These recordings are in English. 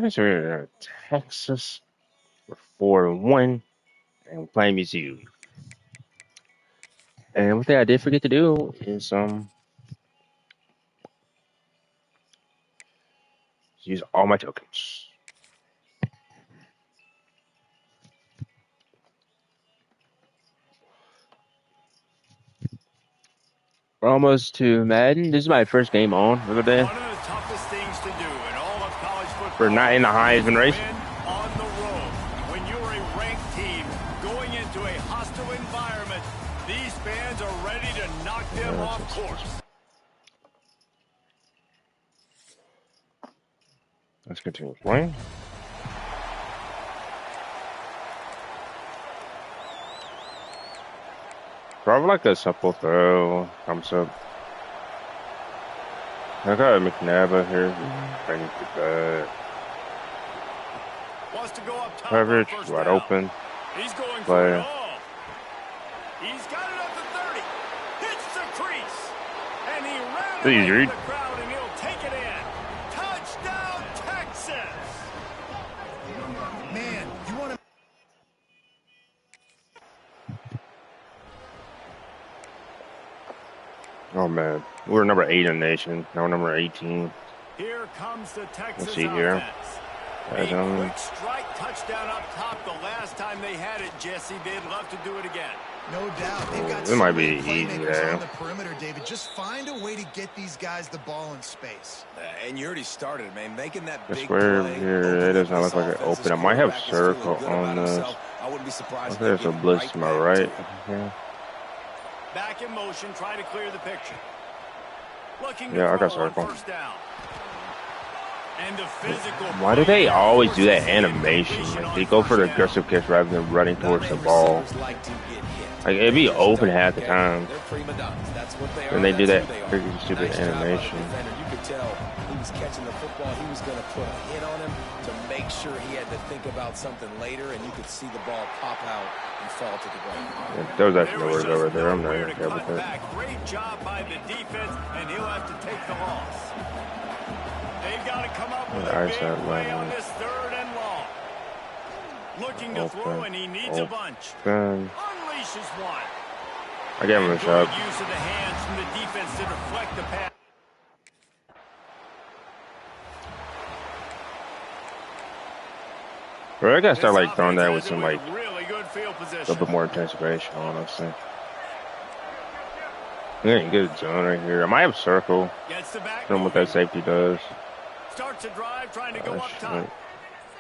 Ravens are in Texas. We're 4-1, and we're playing BCU. And one thing I did forget to do is use all my tokens. We're almost to Madden. This is my first game on the other day. One of the toughest things to do in all of college football. We're not in the Heisman race. On the road, when you're a ranked team going into a hostile environment, these fans are ready to knock them off course. Let's continue playing. Probably like a simple throw. Thumbs up. I got McNabb here. I need to get Wants to go up top. coverage, wide open. He's going Play. for it all. He's got it up to 30. Hits the crease. And he ran away from the crowd, and he'll take it in. Touchdown, Texas. Man, you want to... Oh man, we're number 8 in the nation. Now we're number 18. Here comes the Texas Let's see here. offense. A quick strike touchdown up top the last time they had it, Jesse. They'd love to do it again. No doubt. They've got it might be playmakers easy there. on the perimeter, David. Just find a way to get these guys the ball in space. And you already started, man. Making that The big square play. here, it does not look like it open. I might have circle on this. I wouldn't be surprised. There's a blitz to my right. Yeah. Back in motion, trying to clear the picture. Looking Yeah, I got throw on circle. first down. And the physical Why do they play always do that forces animation? incompletion Like on they go for the first aggressive catch rather than running towards the ball. Like to get hit. Like it'd be open half the time. They're prima donnas. That's what they are. And they do that That's who they freaking are. stupid Nice job by the animation. defender. You could tell he was catching the football. He was going to put a hit on him to make sure he had to think about something later, and you could see the ball pop out and fall to the ground. Yeah, there was actually nowhere to go right there. I'm not even care about that. Great job by the defense, and he'll have to take the loss. They've got to come up with a big play on this 3rd and long. Looking to throw, and he needs a bunch. Unleashes one. I gave him a shot. Good use of the hands from the defense to deflect the pass. Bro, I gotta start like throwing that with some like really good field a position. little bit more anticipation, honestly. We're in good zone right here. I might have circle. Gets the back. Show them what that safety does. Starts a drive, trying to go up top.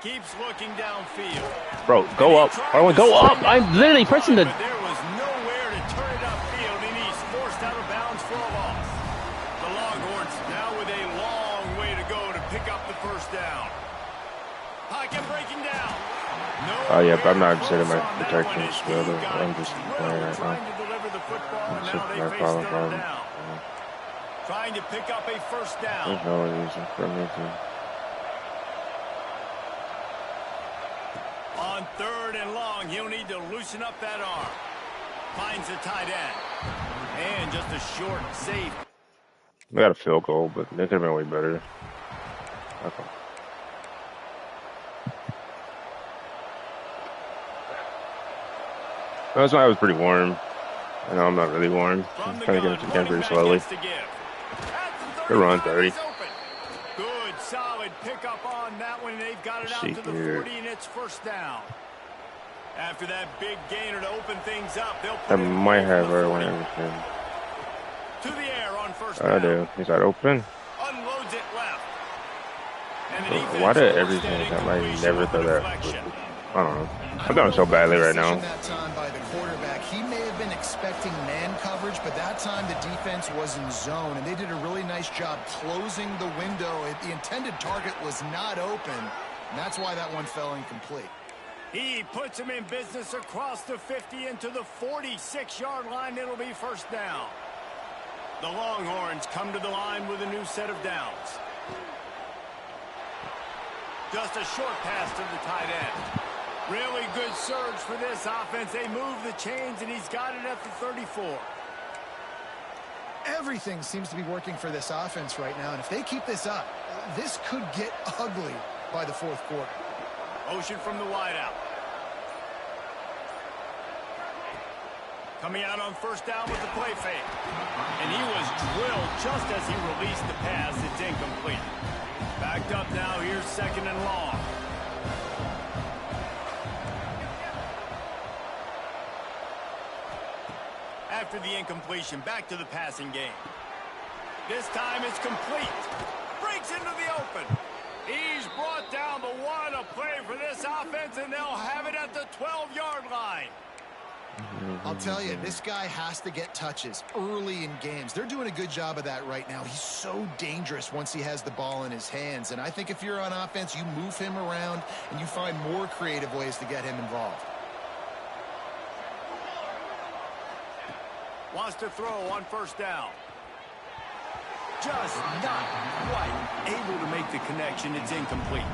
Keeps looking downfield. Bro, go up. I want to go up. I'm literally pressing the. But there was nowhere to turn it upfield, and he's forced out of bounds for a loss. The Longhorns now with a long way to go to pick up the first down. Pocket breaking down. Oh yeah, but I'm not setting my protection skill. I'm just playing right now. Trying to deliver the football, and It's now just they my face problem. third down. Trying to pick up a first down. There's no reason for me to. On 3rd and long, he'll need to loosen up that arm. Finds the tight end. And just a short save. We got a field goal, but they could have been way better. Okay. That's why I was pretty warm. I know I'm not really warm. I'm trying to get into the game pretty slowly. Good run, 30. Good, solid pickup on that one. They've got it out to the 40, and it's first down. After that big gainer to open things up, they'll put I might have her when everything. To the air on first down. I do. Is that open? Unloads it left. Why did everything that I never throw that? I don't know. I'm doing so badly right now. That time by the quarterback, he may have been expecting man coverage, but that time the defense was in zone, and they did a really nice job closing the window. The intended target was not open, and that's why that one fell incomplete. He puts him in business across the 50 into the 46-yard line. It'll be first down. The Longhorns come to the line with a new set of downs. Just a short pass to the tight end. Really good surge for this offense. They move the chains, and he's got it at the 34. Everything seems to be working for this offense right now, and if they keep this up, this could get ugly. by the fourth quarter. Motion from the wideout. Coming out on first down with the play fake. And he was drilled just as he released the pass. It's incomplete. Backed up now. Here's second and long. After the incompletion, back to the passing game. This time it's complete. Breaks into the open. He's brought down the one. A play for this offense, and they'll have it at the 12-yard line. I'll tell you, this guy has to get touches early in games. They're doing a good job of that right now. He's so dangerous once he has the ball in his hands. And I think if you're on offense, you move him around and you find more creative ways to get him involved. Wants to throw on first down. Just not quite able to make the connection. It's incomplete.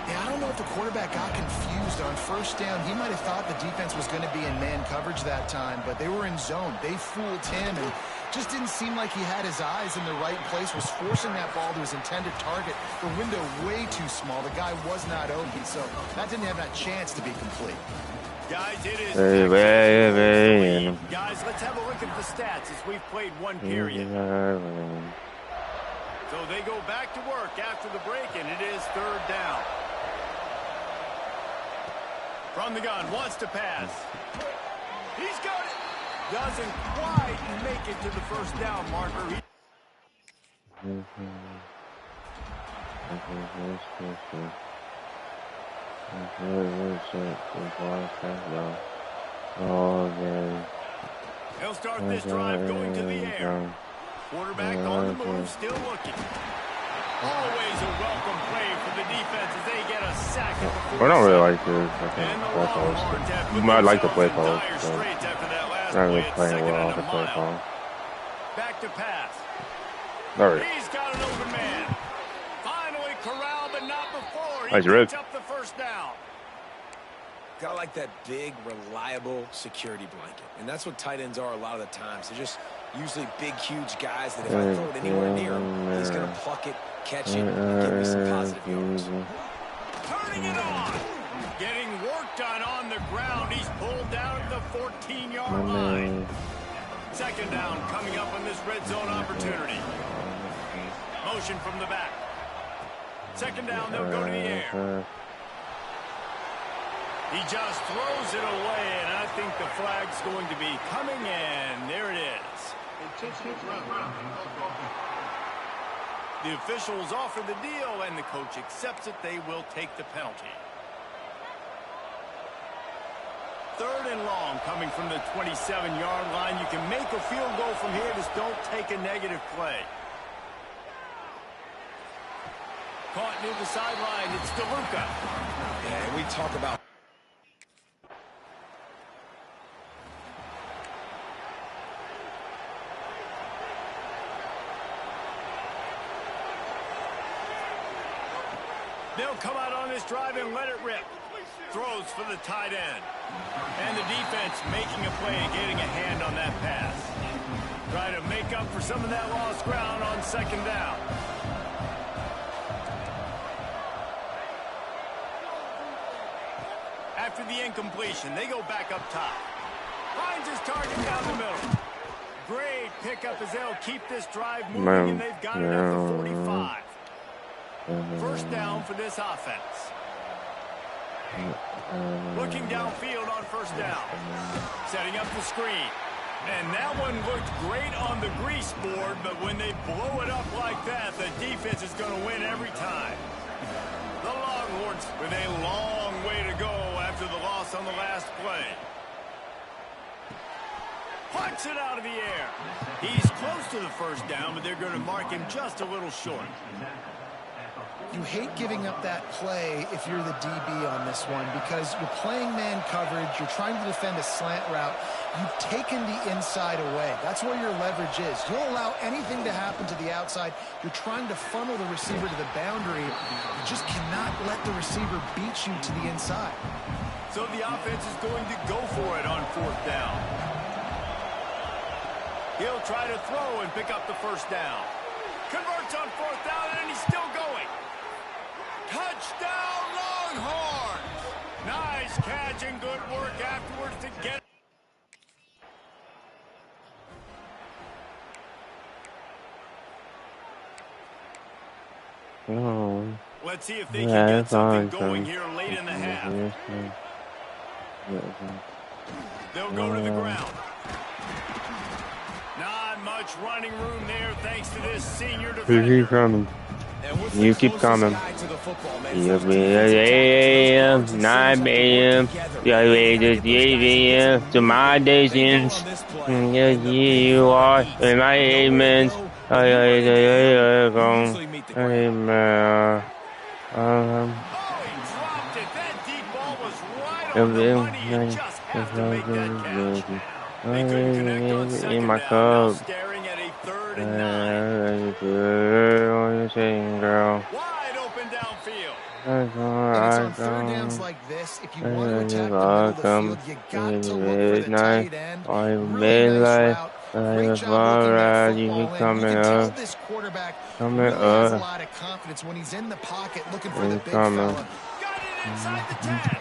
Yeah, I don't know if the quarterback got confused on first down. He might have thought the defense was going to be in man coverage that time, but they were in zone. They fooled him and just didn't seem like he had his eyes in the right place, was forcing that ball to his intended target. The window way too small. The guy was not open, so that didn't have that chance to be complete. Guys, it is Guys, let's have a look at the stats as we've played one period. So they go back to work after the break, and it is third down. From the gun, wants to pass. He's got it. Doesn't quite make it to the first down marker. He'll start this drive going to the air. Quarterback on the move, still looking. Always a welcome play for the defense as they get a sack at the 40. I don't really like this. Play calls. You might like the play calls. Not really playing well off the play call. Back to pass. All right. He's got an open man. Finally corralled, but not before. He Nice picks up the first down. Got like that big, reliable security blanket. And that's what tight ends are a lot of the times. They're just usually big, huge guys that if I throw it anywhere near him, he's going to pluck it, catch it, and give me some positive yards. Turning it on. Getting work done on the ground. He's pulled down at the 14-yard line. Second down coming up on this red zone opportunity. Motion from the back. Second down, they'll go to the air. He just throws it away, and I think the flag's going to be coming in. There it is. The officials offer the deal, and the coach accepts it. They will take the penalty. Third and long coming from the 27-yard line. You can make a field goal from here. Just don't take a negative play. Caught near the sideline. It's DeLuca. And we talk about they'll come out on this drive and let it rip. Throws for the tight end. And the defense making a play and getting a hand on that pass. Try to make up for some of that lost ground on second down. After the incompletion, they go back up top. Finds his target down the middle. Great pickup as they'll keep this drive moving, and they've got it at the 45. First down for this offense. Looking downfield on first down. Setting up the screen. And that one looked great on the grease board, but when they blow it up like that, the defense is going to win every time. The Longhorns with a long way to go after the loss on the last play. Punts it out of the air. He's close to the first down, but they're going to mark him just a little short. You hate giving up that play if you're the DB on this one because you're playing man coverage, you're trying to defend a slant route, you've taken the inside away. That's where your leverage is. You'll allow anything to happen to the outside. You're trying to funnel the receiver to the boundary. You just cannot let the receiver beat you to the inside. So the offense is going to go for it on fourth down. He'll try to throw and pick up the first down. Converts on fourth down, and he's still going. Touchdown, Longhorns! Nice catch and good work afterwards to get it. Oh. Let's see if they can get something going here late in the half. They'll go to the ground. Not much running room there thanks to this senior defender. Keep coming. You keep coming. 8 a.m., 9 a.m., 8 a.m. to my nations. Yeah, you are in my amens. Amen. Oh, he dropped it. That deep ball was right on the money. You just have to make that catch. They couldn't connect on second down. Now staring at a 3rd and 9. Wide open downfield. And it's on 3rd downs like this. If you want to attack the middle of the field, you got to look for the tight end. Really nice route. Great job looking that football in. You can tell this quarterback really has a lot of confidence when he's in the pocket looking for the big fella. Got it inside the 10.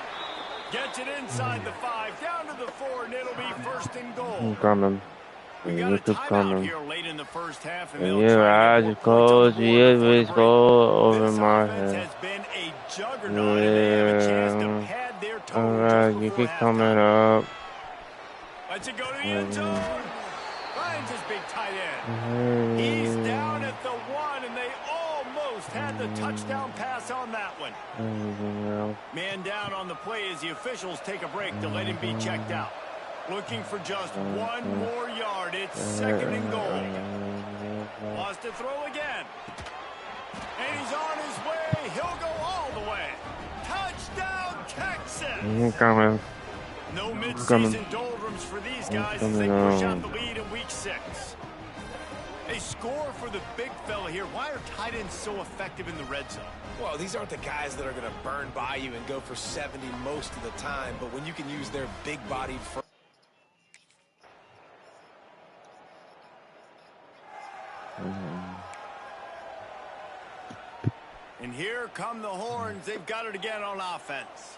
Gets it inside the 5, down to the 4, and it'll be 1st and goal. We got a timeout here late in the first half, and they'll try to get more points on the board before the break. This offense has been a juggernaut, and they have a chance to pad their total just before halftime. Let's it go to the end zone. Finds his big tight end. He's down at the 1, and they almost had the touchdown pass on that one. Man down on the play as the officials take a break to let him be checked out. Looking for just 1 more yard. It's 2nd and goal. Lost to throw again. And he's on his way. He'll go all the way. Touchdown, Texas. No mid-season doldrums for these guys as they push out the lead in week 6. A score for the big fella here. Why are tight ends so effective in the red zone? Well, these aren't the guys that are going to burn by you and go for 70 most of the time, but when you can use their big-bodied front. And here come the Horns. They've got it again on offense.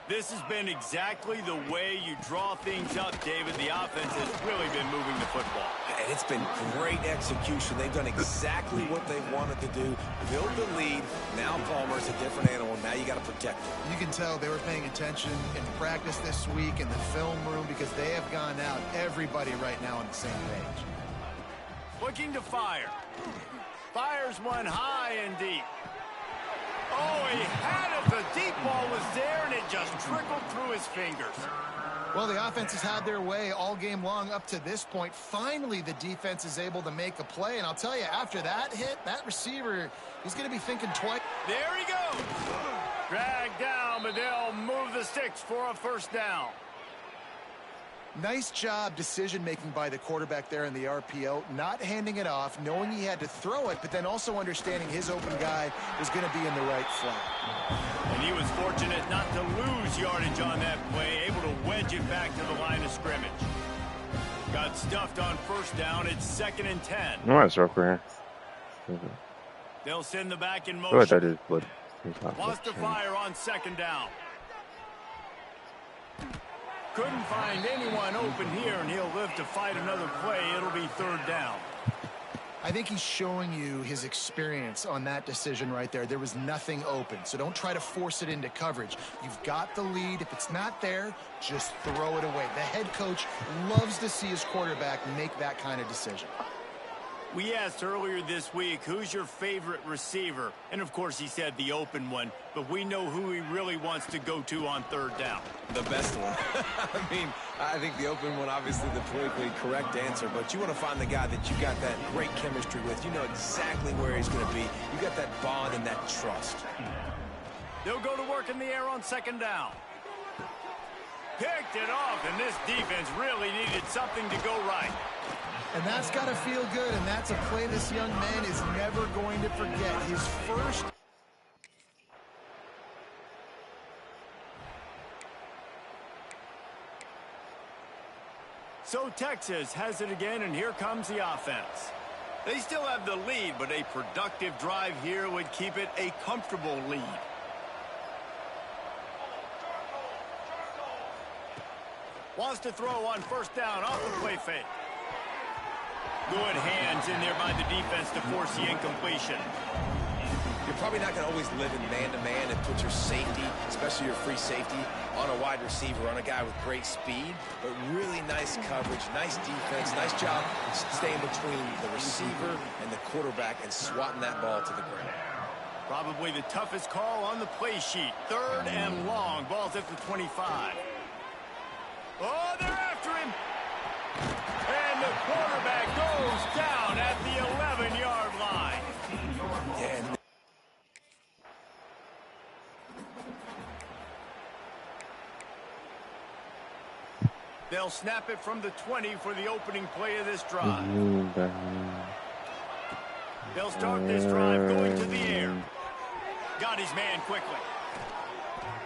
This has been exactly the way you draw things up, David. The offense has really been moving the football. And it's been great execution. They've done exactly what they wanted to do. Build the lead. Now Palmer's a different animal. Now you got to protect him. You can tell they were paying attention in practice this week in the film room because they have gone out, everybody right now on the same page. Looking to fire. Fires one high and deep. Oh, he had it. The deep ball was there, and it just trickled through his fingers. Well, the offense has had their way all game long up to this point. Finally, the defense is able to make a play. And I'll tell you, after that hit, that receiver, he's going to be thinking twice. There he goes. Dragged down, but they'll move the sticks for a 1st down. Nice job decision-making by the quarterback there in the RPO, not handing it off, knowing he had to throw it, but then also understanding his open guy was going to be in the right flat. And he was fortunate not to lose yardage on that play, able to wedge it back to the line of scrimmage. Got stuffed on 1st down. It's 2nd and 10. No, that's rough for him. They'll send the back in motion. That is, but Lost to fire on 2nd down. Couldn't find anyone open here, and he'll live to fight another play. It'll be 3rd down. I think he's showing you his experience on that decision right there. There was nothing open, so don't try to force it into coverage. You've got the lead. If it's not there, just throw it away. The head coach loves to see his quarterback make that kind of decision. We asked earlier this week, who's your favorite receiver? And, of course, he said the open one. But we know who he really wants to go to on 3rd down. The best one. I think the open one, obviously the politically correct answer. But you want to find the guy that you got that great chemistry with. You know exactly where he's going to be. You got that bond and that trust. They'll go to work in the air on 2nd down. Picked it off, and this defense really needed something to go right. And that's got to feel good, and that's a play this young man is never going to forget. His first. So Texas has it again, and here comes the offense. They still have the lead, but a productive drive here would keep it a comfortable lead. Wants to throw on first down off the play fake. Good hands in there by the defense to force the incompletion. You're probably not going to always live in man-to-man and put your safety, especially your free safety, on a wide receiver, on a guy with great speed, but really nice coverage, nice defense, nice job staying between the receiver and the quarterback and swatting that ball to the ground. Probably the toughest call on the play sheet. 3rd and long. Ball's at the 25. Oh, they're after him. And the quarterback goes down at the 11-yard line. Yeah. They'll snap it from the 20 for the opening play of this drive. They'll start this drive going to the air. Got his man quickly.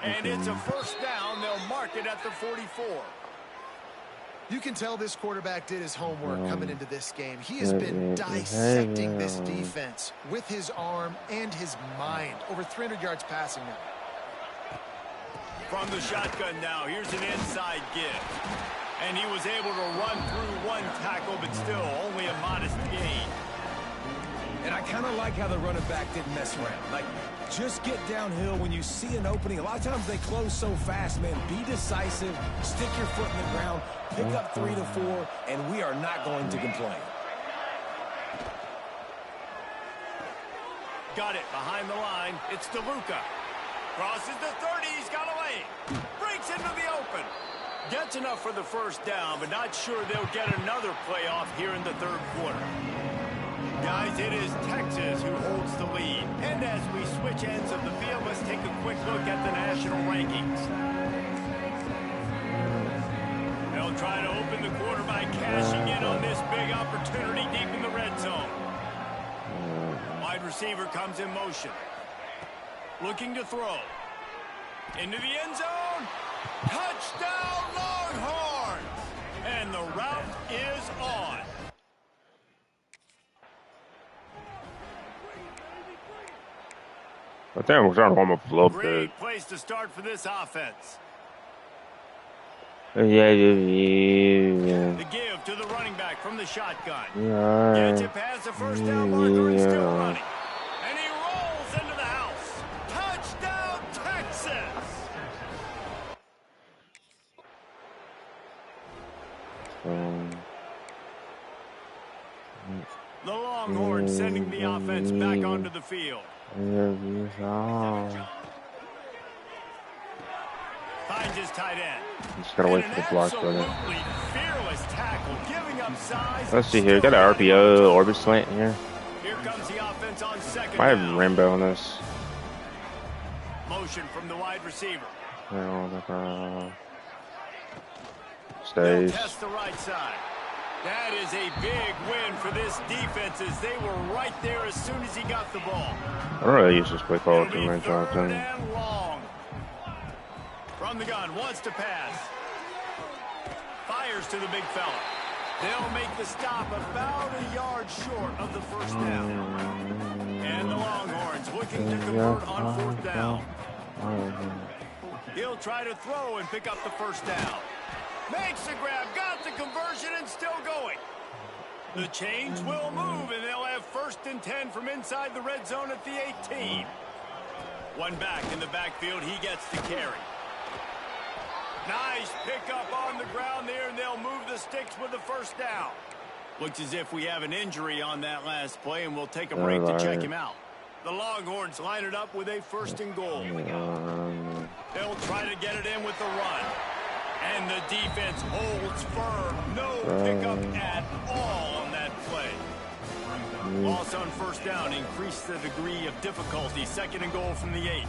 And it's a first down. They'll mark it at the 44. You can tell this quarterback did his homework coming into this game. He has been dissecting this defense with his arm and his mind. Over 300 yards passing now. From the shotgun now, here's an inside give. And he was able to run through one tackle, but still only a modest gain. And I kind of like how the running back didn't mess around. Like, just get downhill when you see an opening. A lot of times they close so fast, man. Be decisive, stick your foot in the ground, pick up 3 to 4, and we are not going to complain. Got it behind the line. It's DeLuca. Crosses the 30. He's got a lane. Breaks into the open. Gets enough for the first down, but not sure they'll get another playoff here in the 3rd quarter. Guys, it is Texas who holds the lead. And as we switch ends of the field, let's take a quick look at the national rankings. They'll try to open the quarter by cashing in on this big opportunity deep in the red zone. Wide receiver comes in motion. Looking to throw. Into the end zone. Touchdown, Longhorns! And the route is on. I think we're trying to warm up a little bit. Great place to start for this offense. Yeah. The give to the running back from the shotgun. Gets it past the first down marker and still running. And he rolls into the house. Touchdown, Texas! The Longhorns sending the offense back onto the field. Finds his tight end. Just gotta wait for the block, brother. Fearless tackle, giving up size. Let's see here. Got an RPO orbit slant here. Here comes the offense on second Might have down. rainbow on this. Motion from the wide receiver. Stays. They'll test the right side. That is a big win for this defense as they were right there as soon as he got the ball. I don't really use this play call too much often. And long. From the gun, wants to pass. Fires to the big fella. They'll make the stop about a yard short of the first down. And the Longhorns looking to convert on 4th down. He'll try to throw and pick up the first down. Makes the grab, got the conversion, and still going. The chains will move, and they'll have 1st and 10 from inside the red zone at the 18. One back in the backfield, he gets the carry. Nice pickup on the ground there, and they'll move the sticks with the first down. Looks as if we have an injury on that last play, and we'll take a break to check him out. The Longhorns line it up with a 1st and goal. They'll try to get it in with the run. And the defense holds firm. No pickup at all on that play. Loss on first down increased the degree of difficulty. 2nd and goal from the 8.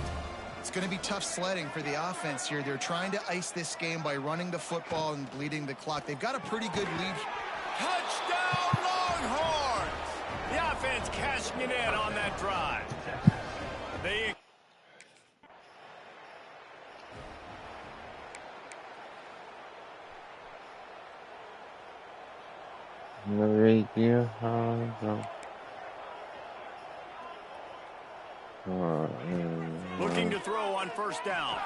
It's going to be tough sledding for the offense here. They're trying to ice this game by running the football and bleeding the clock. They've got a pretty good lead. Touchdown, Longhorns! The offense cashing it in on that drive. They... Looking to throw on first down.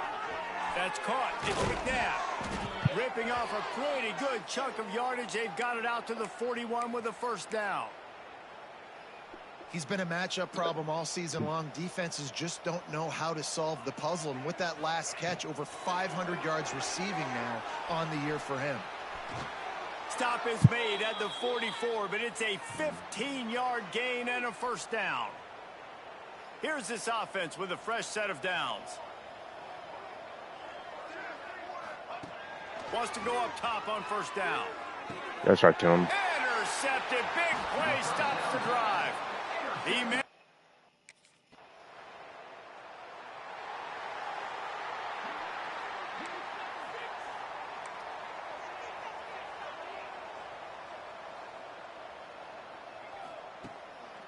That's caught. It's McNabb. Ripping off a pretty good chunk of yardage. They've got it out to the 41 with a first down. He's been a matchup problem all season long. Defenses just don't know how to solve the puzzle. And with that last catch, over 500 yards receiving now on the year for him. Stop is made at the 44, but it's a 15-yard gain and a first down. Here's this offense with a fresh set of downs. Wants to go up top on first down. That's right, Tim. Intercepted. Big play stops the drive. He made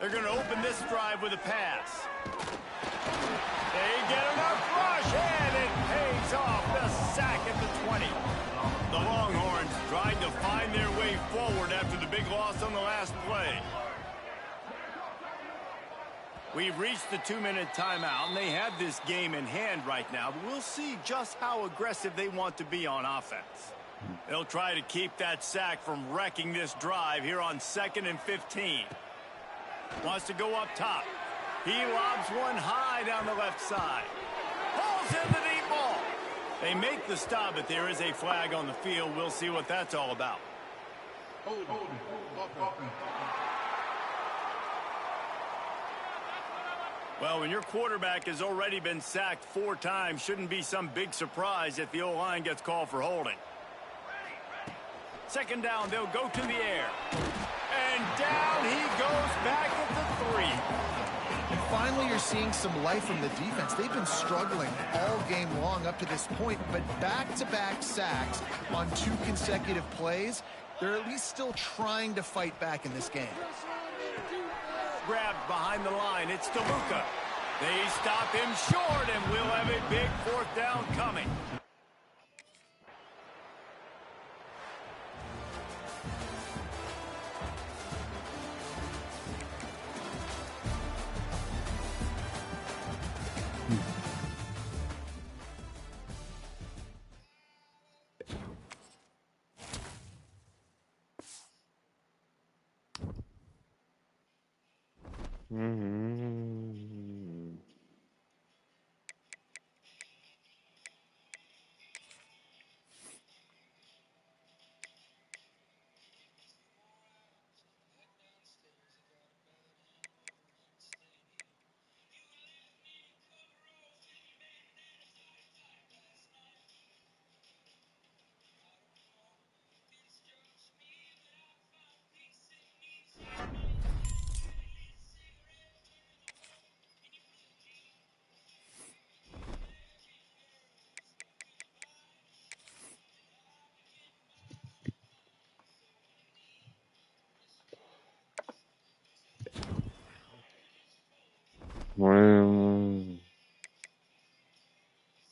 They're going to open this drive with a pass. They get enough rush, and it pays off. The sack at the 20. The Longhorns tried to find their way forward after the big loss on the last play. We've reached the 2-minute timeout, and they have this game in hand right now. But we'll see just how aggressive they want to be on offense. They'll try to keep that sack from wrecking this drive here on 2nd and 15. Wants to go up top. He lobs one high down the left side. Pulls in the deep ball. They make the stop, but there is a flag on the field. We'll see what that's all about. Well, when your quarterback has already been sacked 4 times, shouldn't be some big surprise if the O-line gets called for holding. 2nd down, they'll go to the air. And down he goes back at the 3. And finally, you're seeing some life from the defense. They've been struggling all game long up to this point, but back-to-back sacks on 2 consecutive plays, they're at least still trying to fight back in this game. Grabbed behind the line. It's DeLuca. They stop him short, and we'll have a big 4th down coming.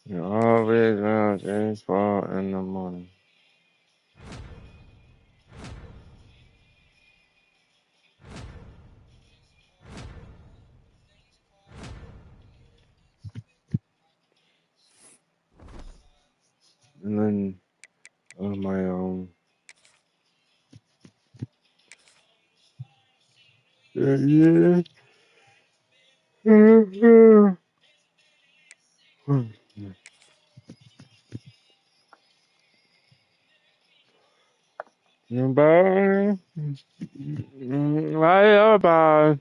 You always round and fall in the morning. And then on my own. Yeah. Bye. Bye. Bye.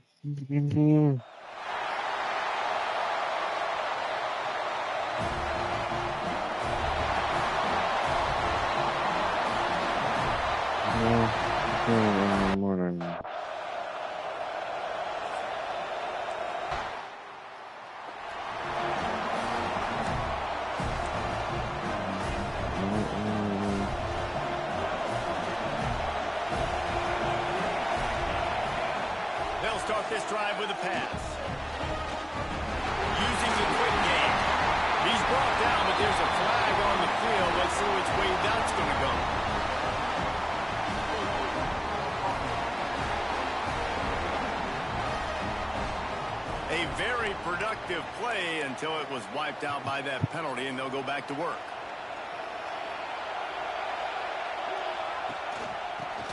In the morning. They'll start this drive with a pass. Using the quick game. He's brought down, but there's a flag on the field. Let's see which way that's going to go. A very productive play until it was wiped out by that penalty, and they'll go back to work.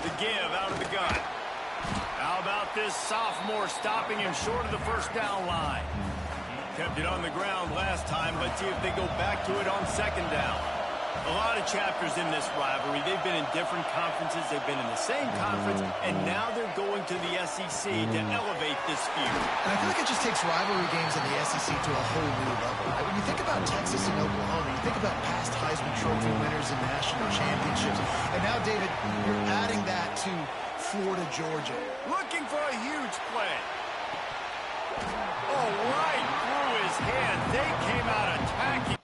The give out of the gun. How about this sophomore stopping him short of the first down line? Kept it on the ground last time. Let's see if they go back to it on second down. A lot of chapters in this rivalry. They've been in different conferences. They've been in the same conference, and now they're going to the SEC to elevate this feud. And I feel like it just takes rivalry games in the SEC to a whole new level. Right? When you think about Texas and Oklahoma, you think about past Heisman Trophy winners and national championships. And now, David, you're adding that to Florida, Georgia. Looking for a huge play. Oh, right through his hand. They came out attacking.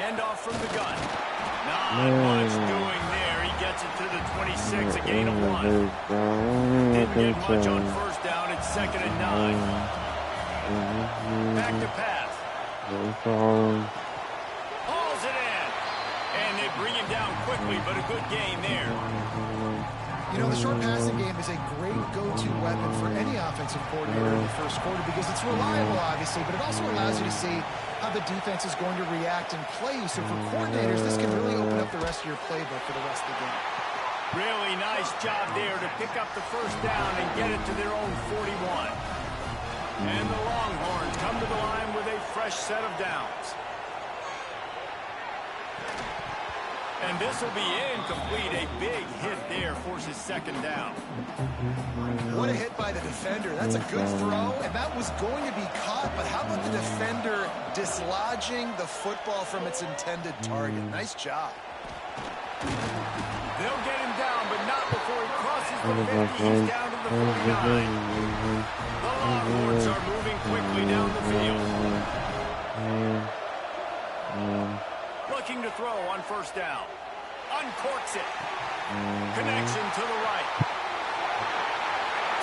Handoff from the gun. Not much doing there. He gets it to the 26, a gain of 1. Didn't get much on first down. It's 2nd and 9. Back to pass. Hauls it in. And they bring him down quickly, but a good gain there. You know, the short passing game is a great go-to weapon for any offensive coordinator in the first quarter because it's reliable, obviously, but it also allows you to see how the defense is going to react and play. So for coordinators, this can really open up the rest of your playbook for the rest of the game. Really nice job there to pick up the first down and get it to their own 41. And the Longhorns come to the line with a fresh set of downs. And this will be incomplete. A big hit there forces 2nd down. What a hit by the defender. That's a good throw, and that was going to be caught. But how about the defender dislodging the football from its intended target? Nice job. They'll get him down, but not before he crosses the 50. He's down to the 49. The Longhorns are moving quickly down the field. Looking to throw on first down. Uncorks it. Connection to the right.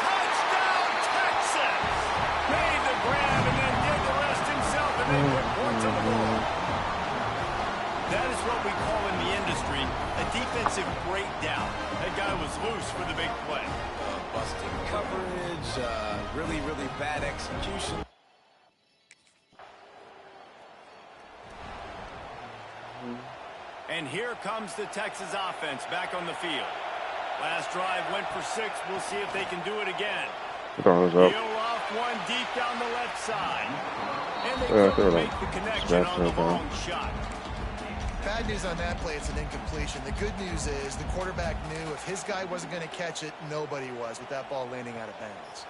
Touchdown, Texas! Made the grab and then did the rest himself, and then put points on the board. That is what we call in the industry a defensive breakdown. That guy was loose for the big play. Busting coverage, really, really bad execution. And here comes the Texas offense back on the field. Last drive went for 6. We'll see if they can do it again. Peel off one deep down the left side. And they couldn't make the connection on the long shot. Bad news on that play, it's an incompletion. The good news is the quarterback knew if his guy wasn't going to catch it, nobody was with that ball landing out of bounds.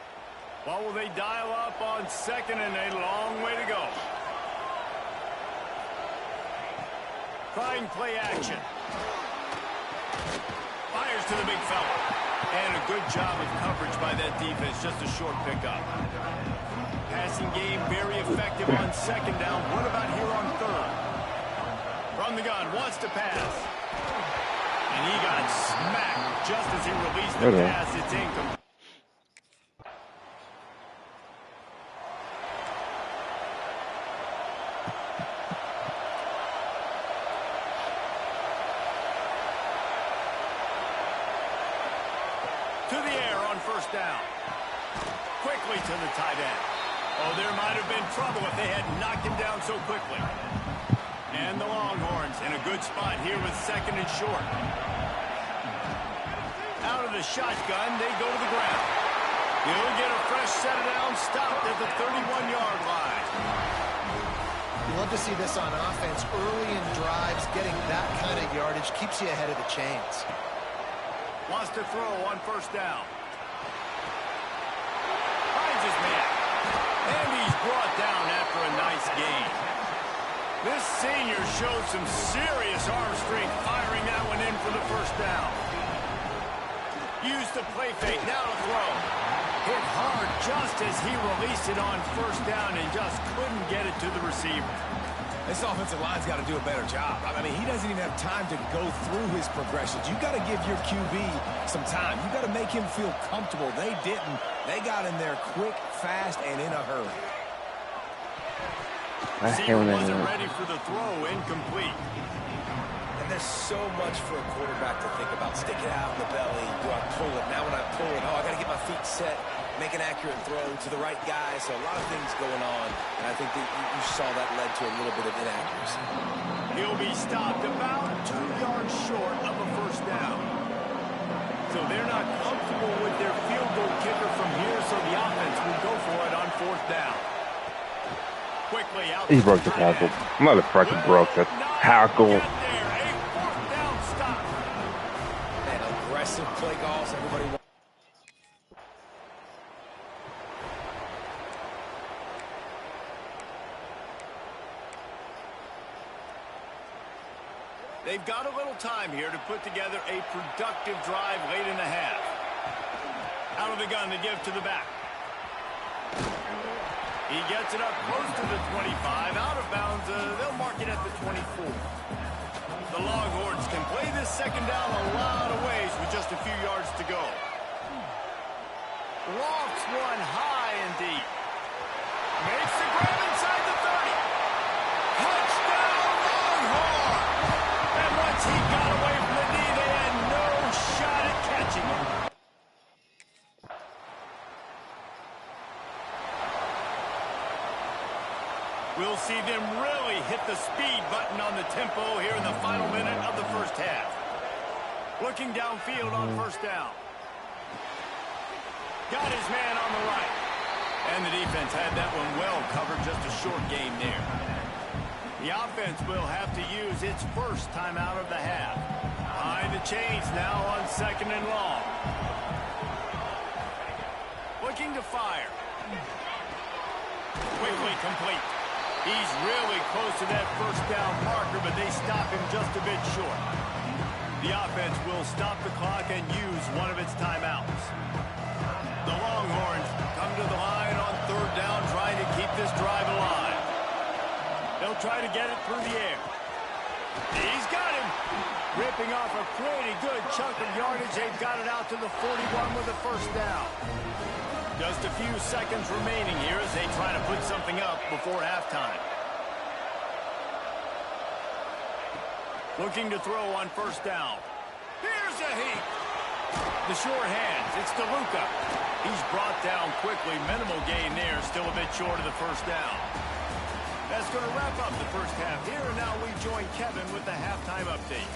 Well, will they dial up on 2nd and a long way to go? Trying play action. Fires to the big fella. And a good job of coverage by that defense. Just a short pickup. Passing game very effective on 2nd down. What about here on 3rd? From the gun, wants to pass. And he got smacked just as he released the pass. It's incomplete. To the air on first down. Quickly to the tight end. Oh, there might have been trouble if they had knocked him down so quickly. And the Longhorns in a good spot here with 2nd and short. Out of the shotgun, they go to the ground. He'll get a fresh set of downs, stopped at the 31-yard line. You love to see this on offense. Early in drives, getting that kind of yardage keeps you ahead of the chains. Wants to throw on first down. Finds his man. And he's brought down after a nice gain. This senior showed some serious arm strength firing that one in for the first down. Used the play fake, now to throw. Hit hard just as he released it on first down and just couldn't get it to the receiver. This offensive line's got to do a better job. I mean, he doesn't even have time to go through his progressions. You got to give your QB some time. You got to make him feel comfortable. They didn't. They got in there quick, fast, and in a hurry. Receiver wasn't ready for the throw, incomplete. And there's so much for a quarterback to think about. Stick it out in the belly. Do I pull it? Now when I pull it, I got to get my feet set, make an accurate throw to the right guy. So a lot of things going on. And I think that you saw that led to a little bit of inaccuracy. He'll be stopped about 2 yards short of a first down. So they're not comfortable with their field goal kicker from here, so the offense will go for it on fourth down. Quickly out. He broke the tackle. Motherfucker broke the tackle. A fourth down stop. Man, aggressive play calls. Everybody wants. They've got a little time here to put together a productive drive late in the half. Out of the gun to give to the back. He gets it up close to the 25. Out of bounds, they'll mark it at the 24. The Longhorns can play this second down a lot of ways with just a few yards to go. Lofts one high and deep. Makes the grab inside the 30. Touchdown Longhorns! And once he got away from the knee, they had no shot at catching him. We'll see them really hit the speed button on the tempo here in the final minute of the first half. Looking downfield on first down. Got his man on the right. And the defense had that one well covered, just a short game there. The offense will have to use its first timeout of the half. Behind the chains now on second and long. Looking to fire. Quickly complete. He's really close to that first down marker, but they stop him just a bit short. The offense will stop the clock and use one of its timeouts. The Longhorns come to the line on third down, trying to keep this drive alive. They'll try to get it through the air. He's got him. Ripping off a pretty good chunk of yardage. They've got it out to the 41 with a first down. Just a few seconds remaining here as they try to put something up before halftime. Looking to throw on first down. Here's a heap. The sure hands. It's DeLuca. He's brought down quickly. Minimal gain there. Still a bit short of the first down. That's going to wrap up the first half here. And now we join Kevin with the halftime update.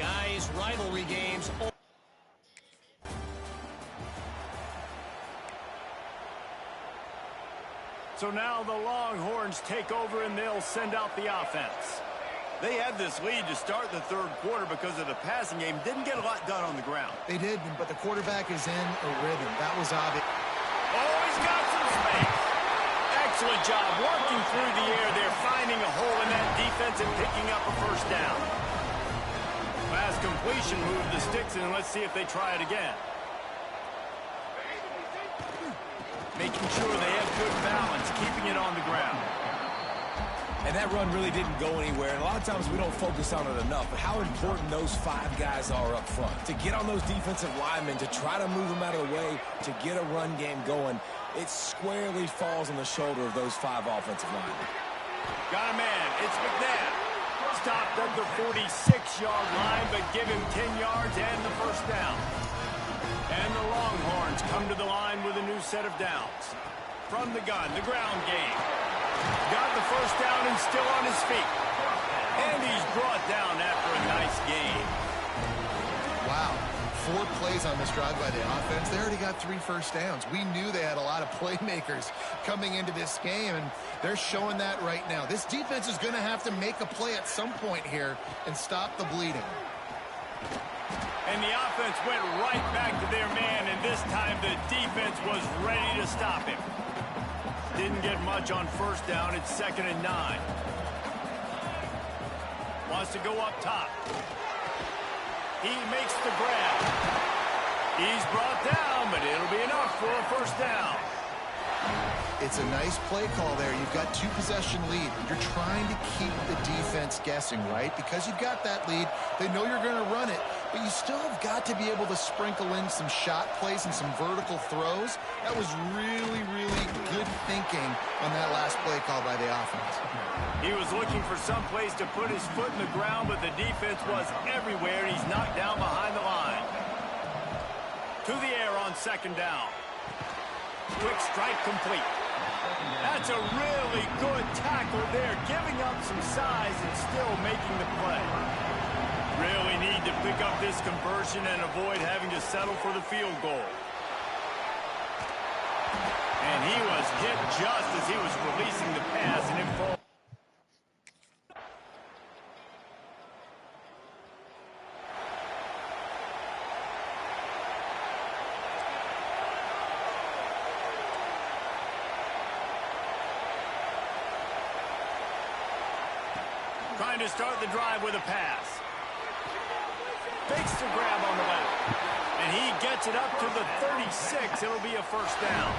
Guys, rivalry games. So now the Longhorns take over and they'll send out the offense. They had this lead to start the third quarter because of the passing game. Didn't get a lot done on the ground. They did, but the quarterback is in a rhythm. That was obvious. Oh, he's got some space. Excellent job working through the air there, finding a hole in that defense and picking up a first down. Pass completion, move the sticks, and let's see if they try it again. Making sure they have good balance, keeping it on the ground. And that run really didn't go anywhere. And a lot of times we don't focus on it enough, but how important those five guys are up front. To get on those defensive linemen, to try to move them out of the way, to get a run game going, it squarely falls on the shoulder of those five offensive linemen. Got a man. It's McNabb. Stopped at the 46-yard line, but give him 10 yards and the first down. And the Longhorns come to the line with a new set of downs. From the gun, the ground game. Got the first down and still on his feet. And he's brought down after a nice game. Wow. 4 plays on this drive by the offense. They already got 3 first downs. We knew they had a lot of playmakers coming into this game, and they're showing that right now. This defense is going to have to make a play at some point here and stop the bleeding. And the offense went right back to their man, and this time the defense was ready to stop him. Didn't get much on first down. It's 2nd and 9. Wants to go up top. He makes the grab. He's brought down, but it'll be enough for a first down. It's a nice play call there. You've got 2-possession lead. You're trying to keep the defense guessing, right? Because you've got that lead, they know you're going to run it. but you still have got to be able to sprinkle in some shot plays and some vertical throws. That was really, really good thinking on that last play call by the offense. He was looking for some place to put his foot in the ground, but the defense was everywhere, and he's knocked down behind the line. To the air on second down. Quick strike complete. That's a really good tackle there, giving up some size and still making the play. Really need to pick up this conversion and avoid having to settle for the field goal. And he was hit just as he was releasing the pass, and it falls. Trying to start the drive with a pass. Fakes the grab on the left. And he gets it up to the 36. It'll be a first down.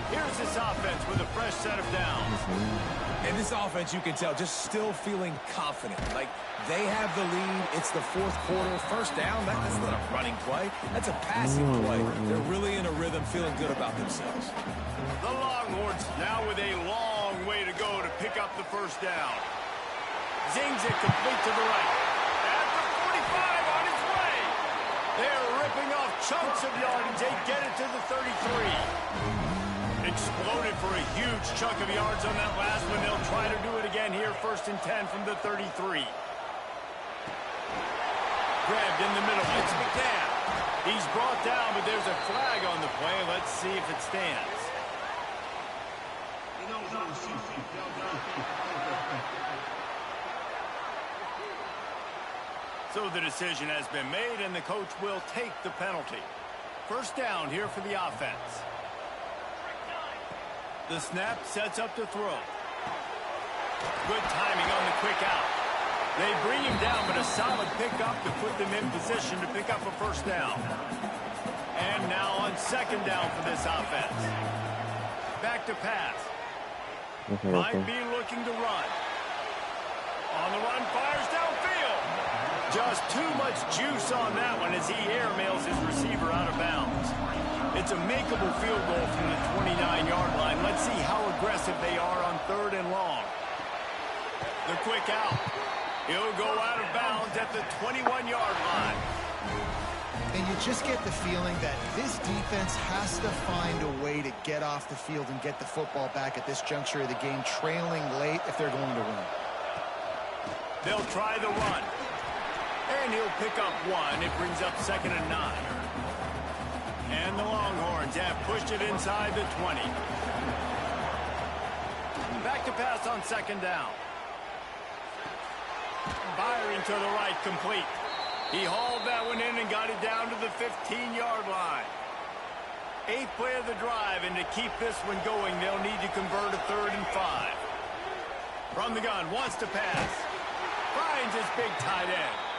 Here's this offense with a fresh set of downs. And this offense, you can tell, just still feeling confident. Like, they have the lead. It's the fourth quarter. First down, that's not a running play. That's a passing play. They're really in a rhythm, feeling good about themselves. The Longhorns now with a long way to go to pick up the first down. Zings it complete to the right. At the 45 on his way. They're ripping off chunks of yardage. They get it to the 33. Exploded for a huge chunk of yards on that last one. They'll try to do it again here. 1st and 10 from the 33. Grabbed in the middle. It's McNabb. He's brought down, but there's a flag on the play. Let's see if it stands. So the decision has been made, and the coach will take the penalty. First down here for the offense. The snap sets up the throw. Good timing on the quick out. They bring him down, but a solid pickup to put them in position to pick up a first down. And now on second down for this offense. Back to pass. Might be looking to run. On the run, fires downfield. Just too much juice on that one as he airmails his receiver out of bounds. It's a makeable field goal from the 29-yard line. Let's see how aggressive they are on 3rd and long. The quick out. He'll go out of bounds at the 21-yard line. And you just get the feeling that this defense has to find a way to get off the field and get the football back at this juncture of the game, trailing late if they're going to win. They'll try the run. And he'll pick up 1. It brings up 2nd and 9. And the Longhorns have pushed it inside the 20. Back to pass on 2nd down. Firing to the right, complete. He hauled that one in and got it down to the 15-yard line. 8th play of the drive, and to keep this one going, they'll need to convert a 3rd and 5. From the gun, wants to pass. Finds his big tight end.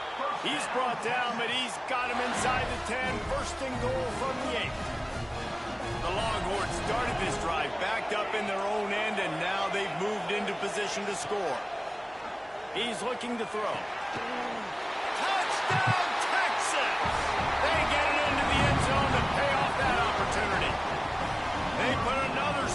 He's brought down, but he's got him inside the 10. 1st and goal from the 8. The Longhorns started this drive backed up in their own end, and now they've moved into position to score. He's looking to throw. Touchdown, Texas! They get it into the end zone to pay off that opportunity. They put another...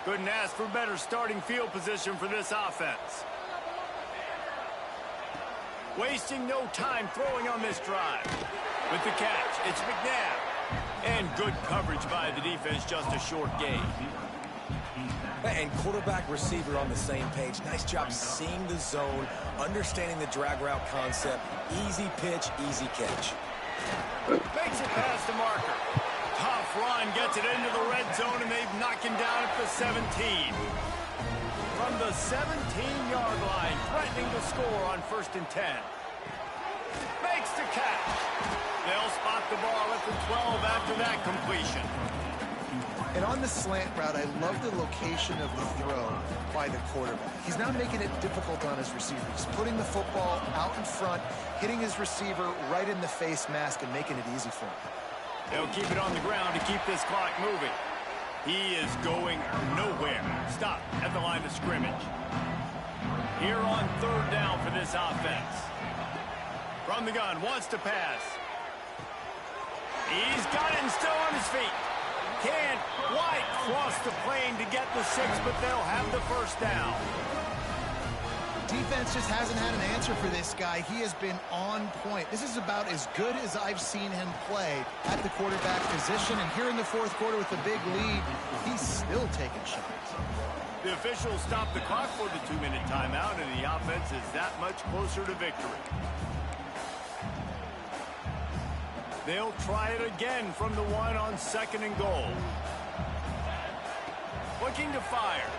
Couldn't ask for better starting field position for this offense. Wasting no time throwing on this drive. With the catch, it's McNabb. And good coverage by the defense, just a short gain. And quarterback receiver on the same page. Nice job seeing the zone, understanding the drag route concept. Easy pitch, easy catch. Makes it past the marker. Tough run, gets it into the red zone, and they've knocked him down at the 17. From the 17-yard line, threatening to score on 1st and 10. Makes the catch. They'll spot the ball at the 12 after that completion. And on the slant route, I love the location of the throw by the quarterback. He's not making it difficult on his receiver. He's putting the football out in front, hitting his receiver right in the face mask and making it easy for him. They'll keep it on the ground to keep this clock moving. He is going nowhere. Stop at the line of scrimmage. Here on third down for this offense. From the gun, wants to pass. He's got it and still on his feet. Can't quite cross the plane to get the 6, but they'll have the first down. Defense just hasn't had an answer for this guy. He has been on point. This is about as good as I've seen him play at the quarterback position. And here in the fourth quarter with a big lead, he's still taking shots. The officials stopped the clock for the 2-minute timeout, and the offense is that much closer to victory. They'll try it again from the 1 on 2nd and goal. Looking to fire.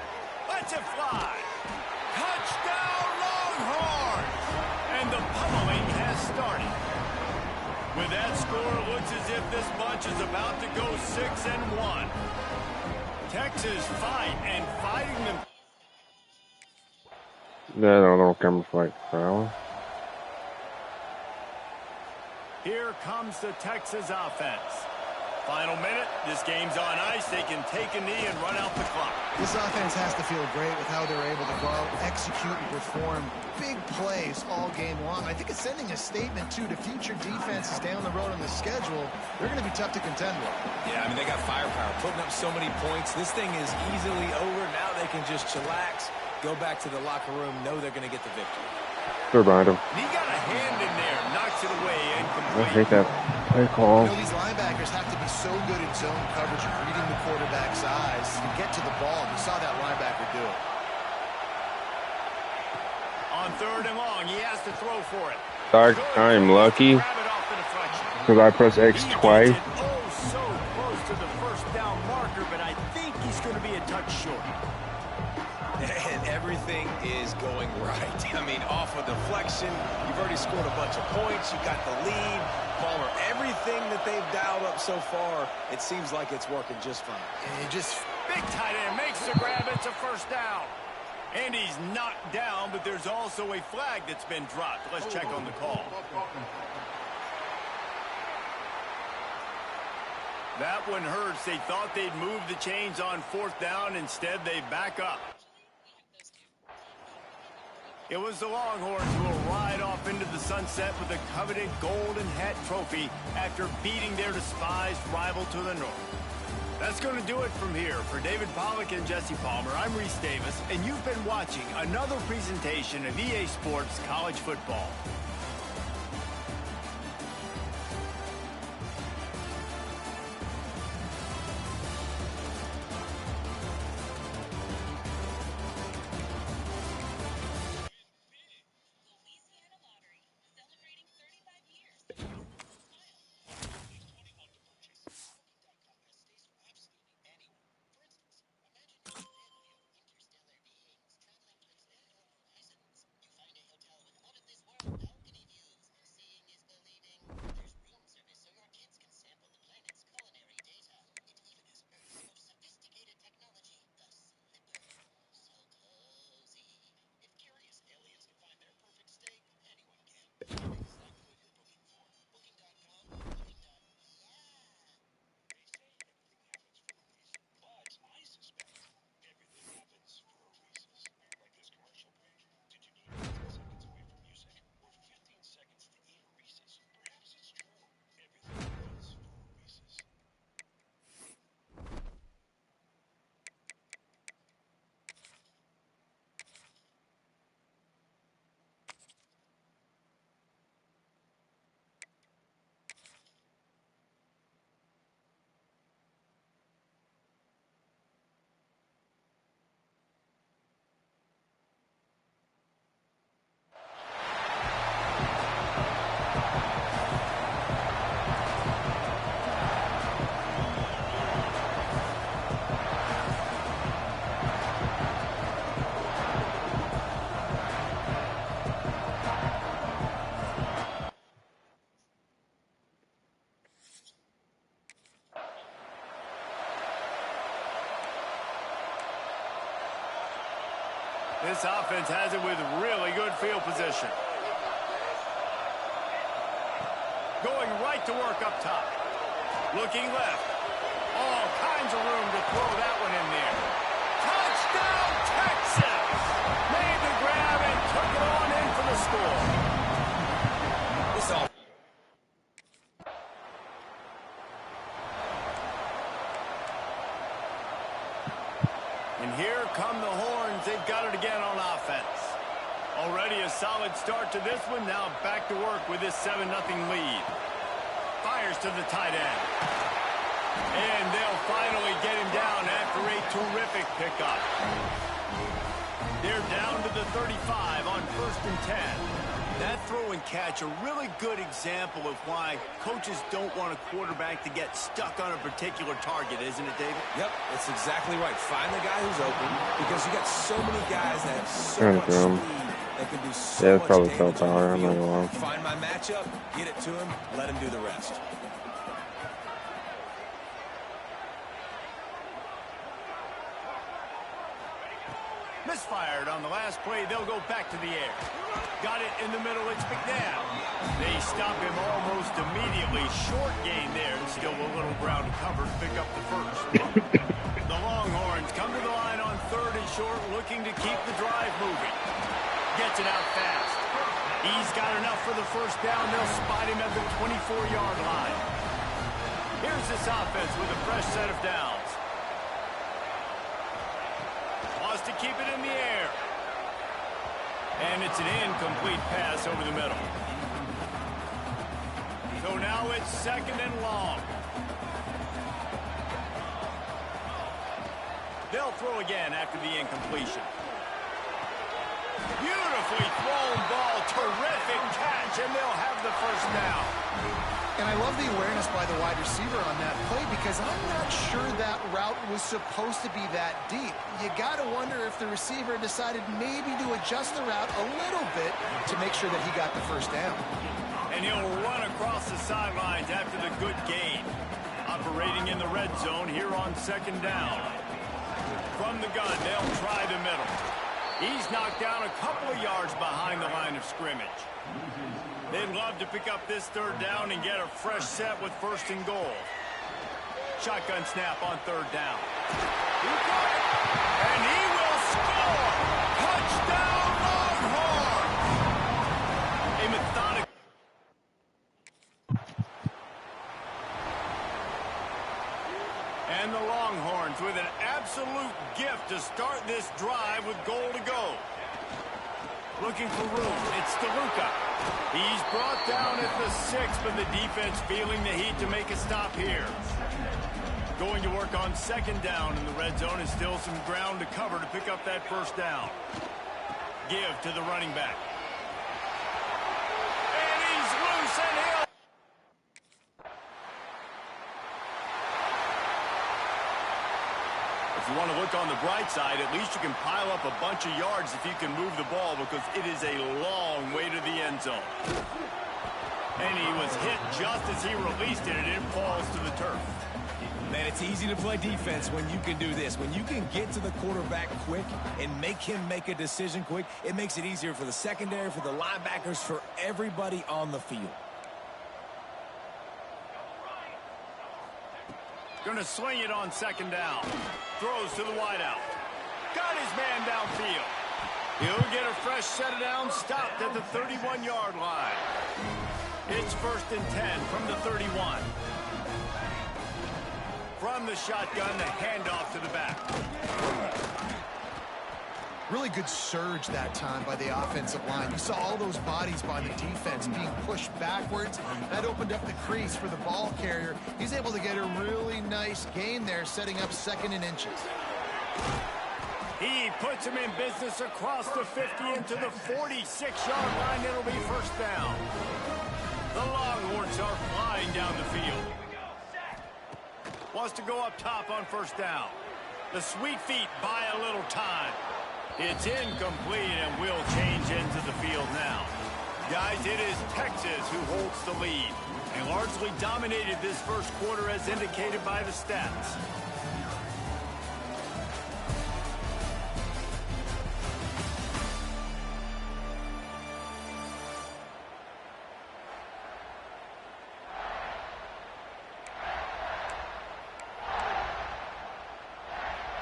Lets it fly. Touchdown Longhorns! And the pummeling has started. With that score, it looks as if this bunch is about to go 6-1. Texas fighting them. Yeah, a little camouflage foul. Here comes the Texas offense. Final minute. This game's on ice. They can take a knee and run out the clock. This offense has to feel great with how they're able to go out, execute, and perform big plays all game long. I think it's sending a statement, too, to future defenses down the road on the schedule. They're going to be tough to contend with. Yeah, I mean, they got firepower, putting up so many points. This thing is easily over. Now they can just chillax, go back to the locker room, know they're going to get the victory. They're behind him. He got a hand in there, knocks it away, incomplete. I hate that play call. You know, these linebackers have to be so good in zone coverage and reading the quarterback's eyes to get to the ball. You saw that linebacker do it. On 3rd and long, he has to throw for it. I'm lucky because I press X twice. So close to the first down marker, but I think he's going to be a touch short. And everything is going right. I mean, off a deflection, you've already scored a bunch of points. You got the lead. Palmer, everything that they've dialed up so far, it seems like it's working just fine. And just big tight end makes the grab. It's a first down. And he's knocked down, but there's also a flag that's been dropped. Let's check on the call. That one hurts. They thought they'd move the chains on 4th down. Instead, they back up. It was the Longhorns who will ride off into the sunset with the coveted Golden Hat Trophy after beating their despised rival to the north. That's going to do it from here. For David Pollack and Jesse Palmer, I'm Reese Davis, and you've been watching another presentation of EA Sports College Football. This offense has it with really good field position. Going right to work up top. Looking left. All kinds tons of room to throw that one in there. Touchdown, Texas! Made the grab and took it on in for the score. This all. And here come the horns. They've got it again on offense. Already a solid start to this one. Now back to work with this 7-0 lead. Fires to the tight end. And they'll finally get him down after a terrific pickup. They're down to the 35 on 1st and 10. That throw and catch, a really good example of why coaches don't want a quarterback to get stuck on a particular target, isn't it, David? Yep, that's exactly right. Find the guy who's open, because you got so many guys that have so much speed that can do so much probably damage fell on power. the I'm field. not wrong. Find my matchup, get it to him, let him do the rest. Misfired on the last play. They'll go back to the air. Got it in the middle. It's McNabb. They stop him almost immediately. Short gain there. Still a little ground to cover to pick up the first. The Longhorns come to the line on 3rd and short, looking to keep the drive moving. Gets it out fast. He's got enough for the first down. They'll spot him at the 24-yard line. Here's this offense with a fresh set of downs. Wants to keep it in the air. And it's an incomplete pass over the middle. So now it's 2nd and long. They'll throw again after the incompletion. Beautifully thrown ball. Terrific catch, and they'll have the first down. And I love the awareness by the wide receiver on that play, because I'm not sure that route was supposed to be that deep. You got to wonder if the receiver decided maybe to adjust the route a little bit to make sure that he got the first down. And he'll run across the sidelines after the good gain. Operating in the red zone here on 2nd down. From the gun, they'll try the middle. He's knocked down a couple of yards behind the line of scrimmage. They'd love to pick up this 3rd down and get a fresh set with 1st and goal. Shotgun snap on 3rd down. He got it, and he will score! Touchdown, Longhorns! A methodical... And the Longhorns with an absolute gift to start this drive with goal to go. Looking for room. It's DeLuca. He's brought down at the 6, but the defense feeling the heat to make a stop here. Going to work on 2nd down in the red zone, and still some ground to cover to pick up that first down. Give to the running back. And he's loose, and he'll... If you want to look on the bright side, at least you can pile up a bunch of yards if you can move the ball, because it is a long way to the end zone. And he was hit just as he released it, and it falls to the turf. Man, it's easy to play defense when you can do this. When you can get to the quarterback quick and make him make a decision quick, it makes it easier for the secondary, for the linebackers, for everybody on the field. Going to sling it on 2nd down. Throws to the wideout. Got his man downfield. He'll get a fresh set of downs, stopped at the 31-yard line. It's 1st and 10 from the 31. From the shotgun, the handoff to the back. Really good surge that time by the offensive line. You saw all those bodies by the defense being pushed backwards. That opened up the crease for the ball carrier. He's able to get a really nice gain there, setting up 2nd and inches. He puts him in business across the 50 into the 46-yard line. It'll be 1st down. The Longhorns are flying down the field. Wants to go up top on 1st down. The sweet feet buy a little time. It's incomplete and will change into the field now. Guys, it is Texas who holds the lead and largely dominated this first quarter as indicated by the stats.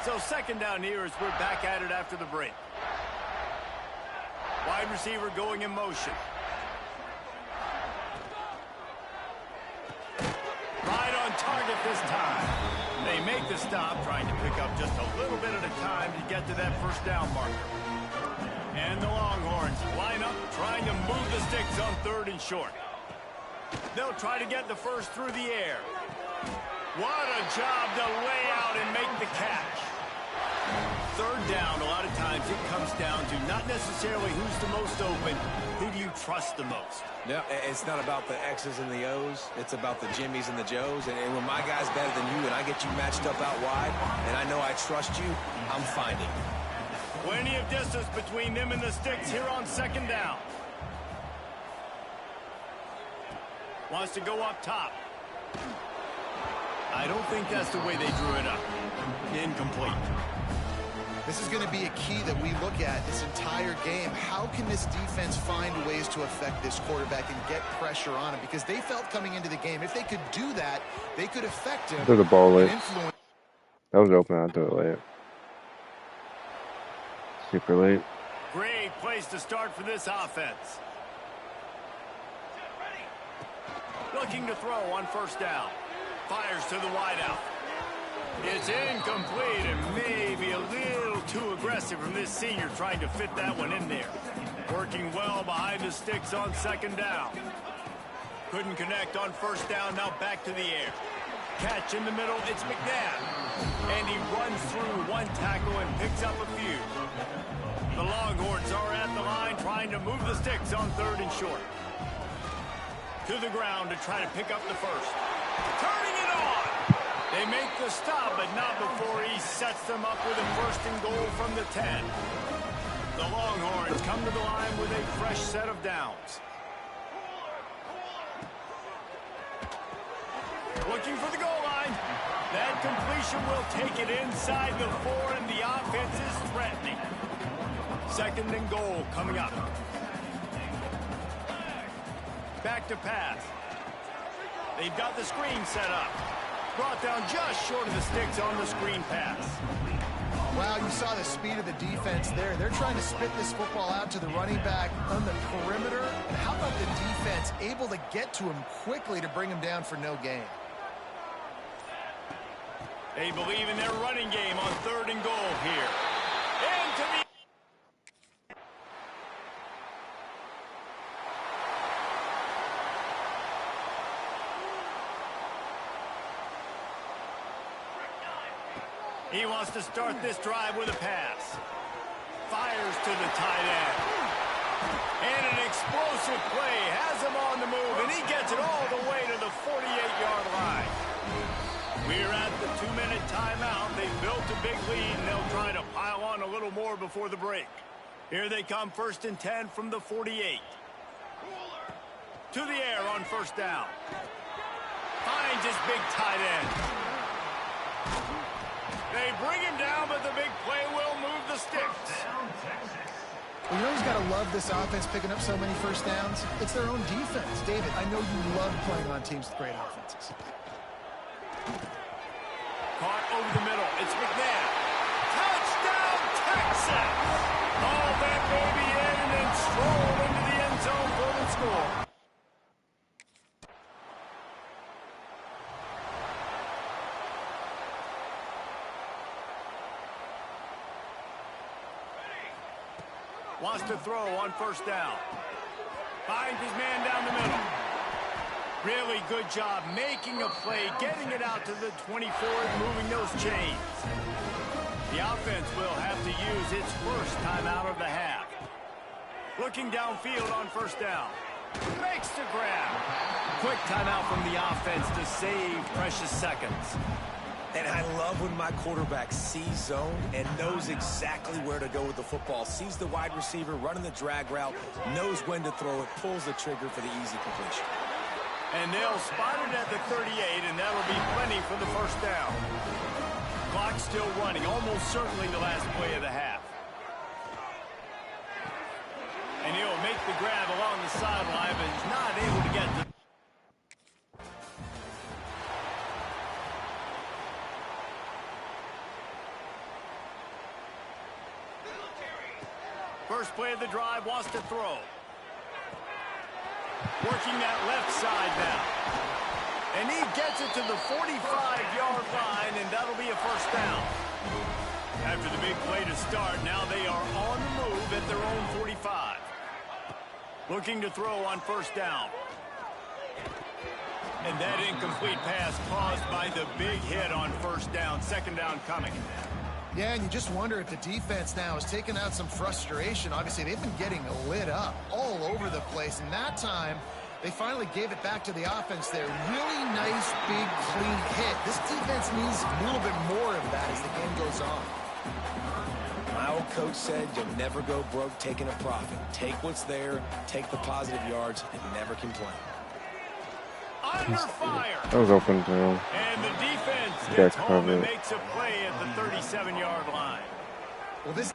So second down here as we're back at it after the break. Wide receiver going in motion. Right on target this time. They make the stop, trying to pick up just a little bit at a time to get to that first down marker. And the Longhorns line up, trying to move the sticks on 3rd and short. They'll try to get the first through the air. What a job to lay out and make the catch. 3rd down, a lot of times it comes down to not necessarily who's the most open, who do you trust the most? No, it's not about the X's and the O's. It's about the Jimmies and the Joes. And when my guy's better than you and I get you matched up out wide and I know I trust you, I'm finding. Plenty of distance between them and the sticks here on 2nd down. Wants to go up top. I don't think that's the way they drew it up. Incomplete. This is going to be a key that we look at this entire game. How can this defense find ways to affect this quarterback and get pressure on him? Because they felt coming into the game, if they could do that, they could affect him. To the ball late. Influence. That was open. I'll do it late. Super late. Great place to start for this offense. Looking to throw on 1st down. Fires to the wideout. It's incomplete and maybe a little too aggressive from this senior trying to fit that one in there. Working well behind the sticks on 2nd down. Couldn't connect on 1st down, now back to the air. Catch in the middle, it's McNabb. And he runs through one tackle and picks up a few. The Longhorns are at the line trying to move the sticks on 3rd and short. To the ground to try to pick up the first. Turning it on! They make the stop, but not before he sets them up with a 1st and goal from the 10. The Longhorns come to the line with a fresh set of downs. Looking for the goal line. That completion will take it inside the 4, and the offense is threatening. 2nd and goal coming up. Back to pass. They've got the screen set up. Brought down just short of the sticks on the screen pass. Wow, you saw the speed of the defense there. They're trying to spit this football out to the running back on the perimeter. And how about the defense able to get to him quickly to bring him down for no gain? They believe in their running game on 3rd and goal here. Into the... He wants to start this drive with a pass. Fires to the tight end. And an explosive play has him on the move, and he gets it all the way to the 48-yard line. We're at the 2-minute timeout. They built a big lead, and they'll try to pile on a little more before the break. Here they come, 1st and 10 from the 48. To the air on 1st down. Finds his big tight end. They bring him down, but the big play will move the sticks. Well, you know who's got to love this offense picking up so many 1st downs? It's their own defense. David, I know you love playing on teams with great offenses. Caught over the middle. It's McNabb. Touchdown, Texas! All that baby in and then stroll into the end zone for the score. Wants to throw on 1st down. Finds his man down the middle. Really good job making a play, getting it out to the 24 and moving those chains. The offense will have to use its first timeout of the half. Looking downfield on 1st down. Makes the grab. Quick timeout from the offense to save precious seconds. And I love when my quarterback sees zone and knows exactly where to go with the football. Sees the wide receiver running the drag route, knows when to throw it, pulls the trigger for the easy completion. And they'll spot it at the 38, and that'll be plenty for the 1st down. Clock still running, almost certainly the last play of the half. And he'll make the grab along the sideline, but he's not able to get to... first play of the drive wants to throw. Working that left side now. And he gets it to the 45-yard line, and that'll be a first down. After the big play to start, now they are on the move at their own 45. Looking to throw on first down. And that incomplete pass caused by the big hit on first down. Second down coming. Yeah, and you just wonder if the defense now is taking out some frustration. Obviously, they've been getting lit up all over the place. And that time, they finally gave it back to the offense there. Really nice, big, clean hit. This defense needs a little bit more of that as the game goes on. My old coach said you'll never go broke taking a profit. Take what's there, take the positive yards, and never complain. Under fire. That was open too. And the defense gets home and makes a play at the 37-yard line. Well, this...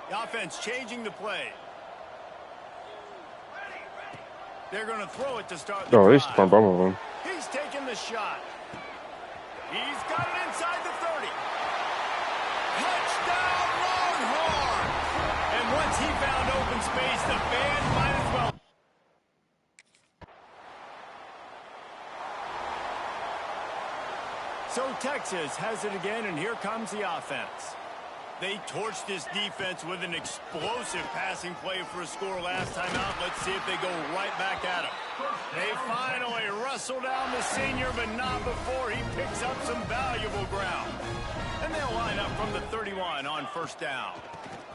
The offense changing the play. They're going to throw it to start the drive. He's from both of them. He's taking the shot. He's got it inside the 30. Touchdown, Longhorn! And once he found open space, the band might as well. So Texas has it again, and here comes the offense. They torched this defense with an explosive passing play for a score last time out. Let's see if they go right back at him. They finally wrestle down the senior, but not before he picks up some valuable ground. And they'll line up from the 31 on first down.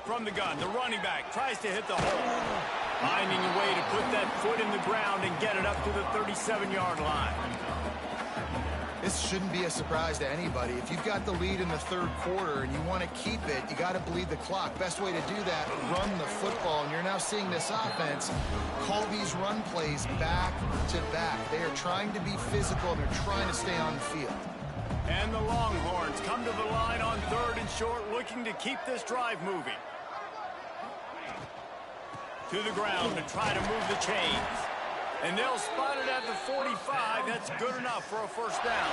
From the gun, the running back tries to hit the hole. Finding a way to put that foot in the ground and get it up to the 37-yard line. This shouldn't be a surprise to anybody. If you've got the lead in the third quarter and you want to keep it, you got to bleed the clock. Best way to do that, run the football. And you're now seeing this offense call these run plays back to back. They are trying to be physical, and they're trying to stay on the field. And the Longhorns come to the line on third and short, looking to keep this drive moving. To the ground to try to move the chains. And they'll spot it at the 45. That's good enough for a first down.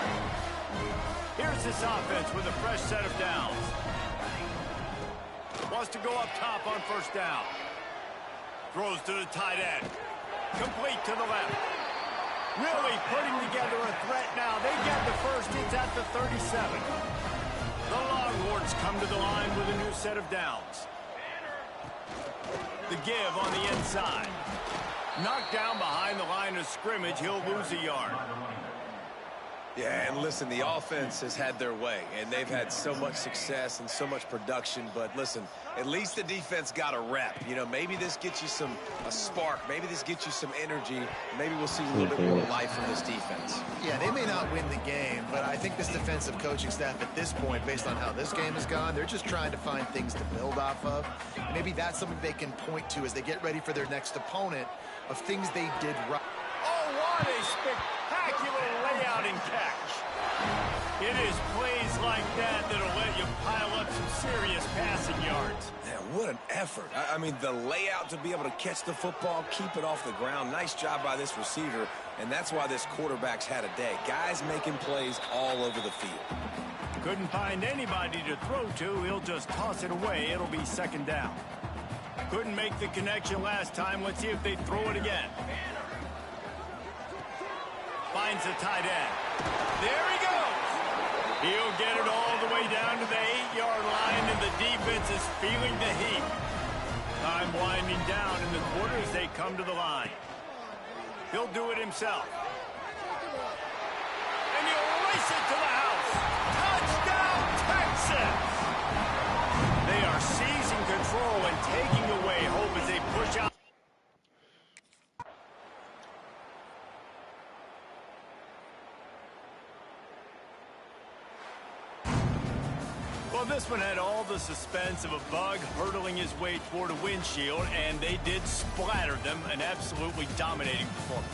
Here's this offense with a fresh set of downs. Wants to go up top on first down. Throws to the tight end. Complete to the left. Really putting together a threat now. They get the first. It's at the 37. The Longhorns come to the line with a new set of downs. The give on the inside. Knocked down behind the line of scrimmage. He'll lose a yard. Yeah, and listen, the offense has had their way, and they've had so much success and so much production. But listen, at least the defense got a rep. You know, maybe this gets you a spark. Maybe this gets you some energy. Maybe we'll see a little bit more life from this defense. Yeah, they may not win the game, but I think this defensive coaching staff at this point, based on how this game has gone, they're just trying to find things to build off of. And maybe that's something they can point to as they get ready for their next opponent of things they did right. Oh, what a spectacular layout and catch. It is plays like that that'll let you pile up some serious passing yards. Man, what an effort. I mean, the layout to be able to catch the football, keep it off the ground. Nice job by this receiver, and that's why this quarterback's had a day. Guys making plays all over the field. Couldn't find anybody to throw to. He'll just toss it away. It'll be second down. Couldn't make the connection last time. Let's see if they throw it again. Finds the tight end. There he goes. He'll get it all the way down to the 8-yard line, and the defense is feeling the heat. Time winding down in the quarter as they come to the line. He'll do it himself. And he'll race it to the house. Touchdown, Texas! They are seizing control and taking away hope as they push out. Well, this one had all the suspense of a bug hurtling his way toward a windshield, and they did splatter them. An absolutely dominating performance.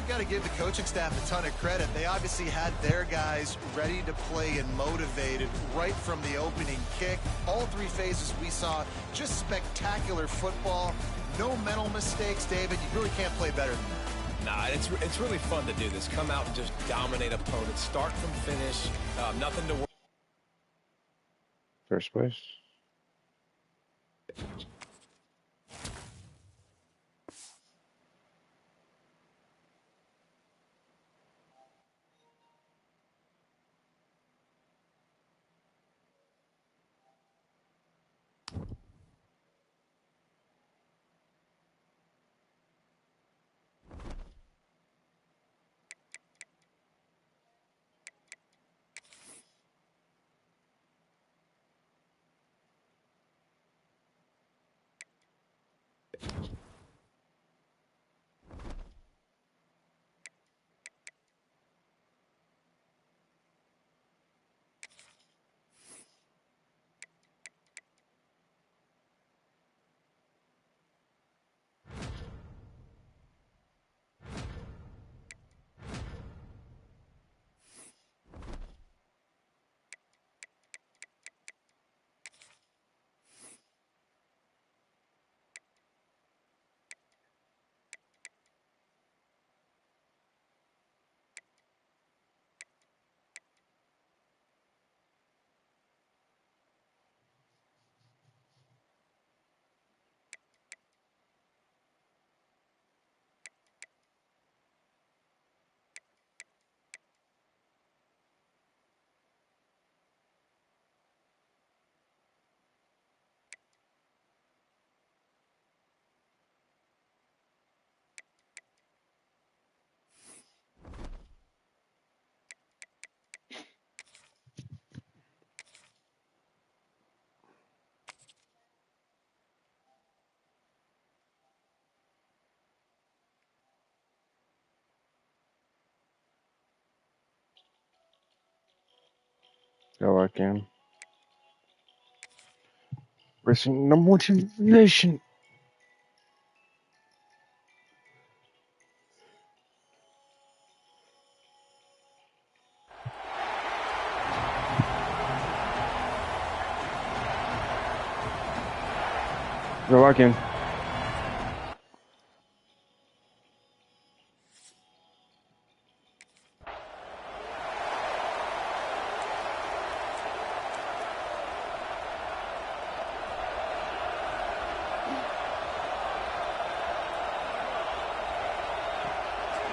You got to give the coaching staff a ton of credit. They obviously had their guys ready to play and motivated right from the opening kick. All three phases we saw, just spectacular football. No mental mistakes, David. You really can't play better than that. Nah, it's really fun to do this. Come out and just dominate opponents. Start from finish. Nothing to worry. First place. Go again. Pressing no motivation. Go again.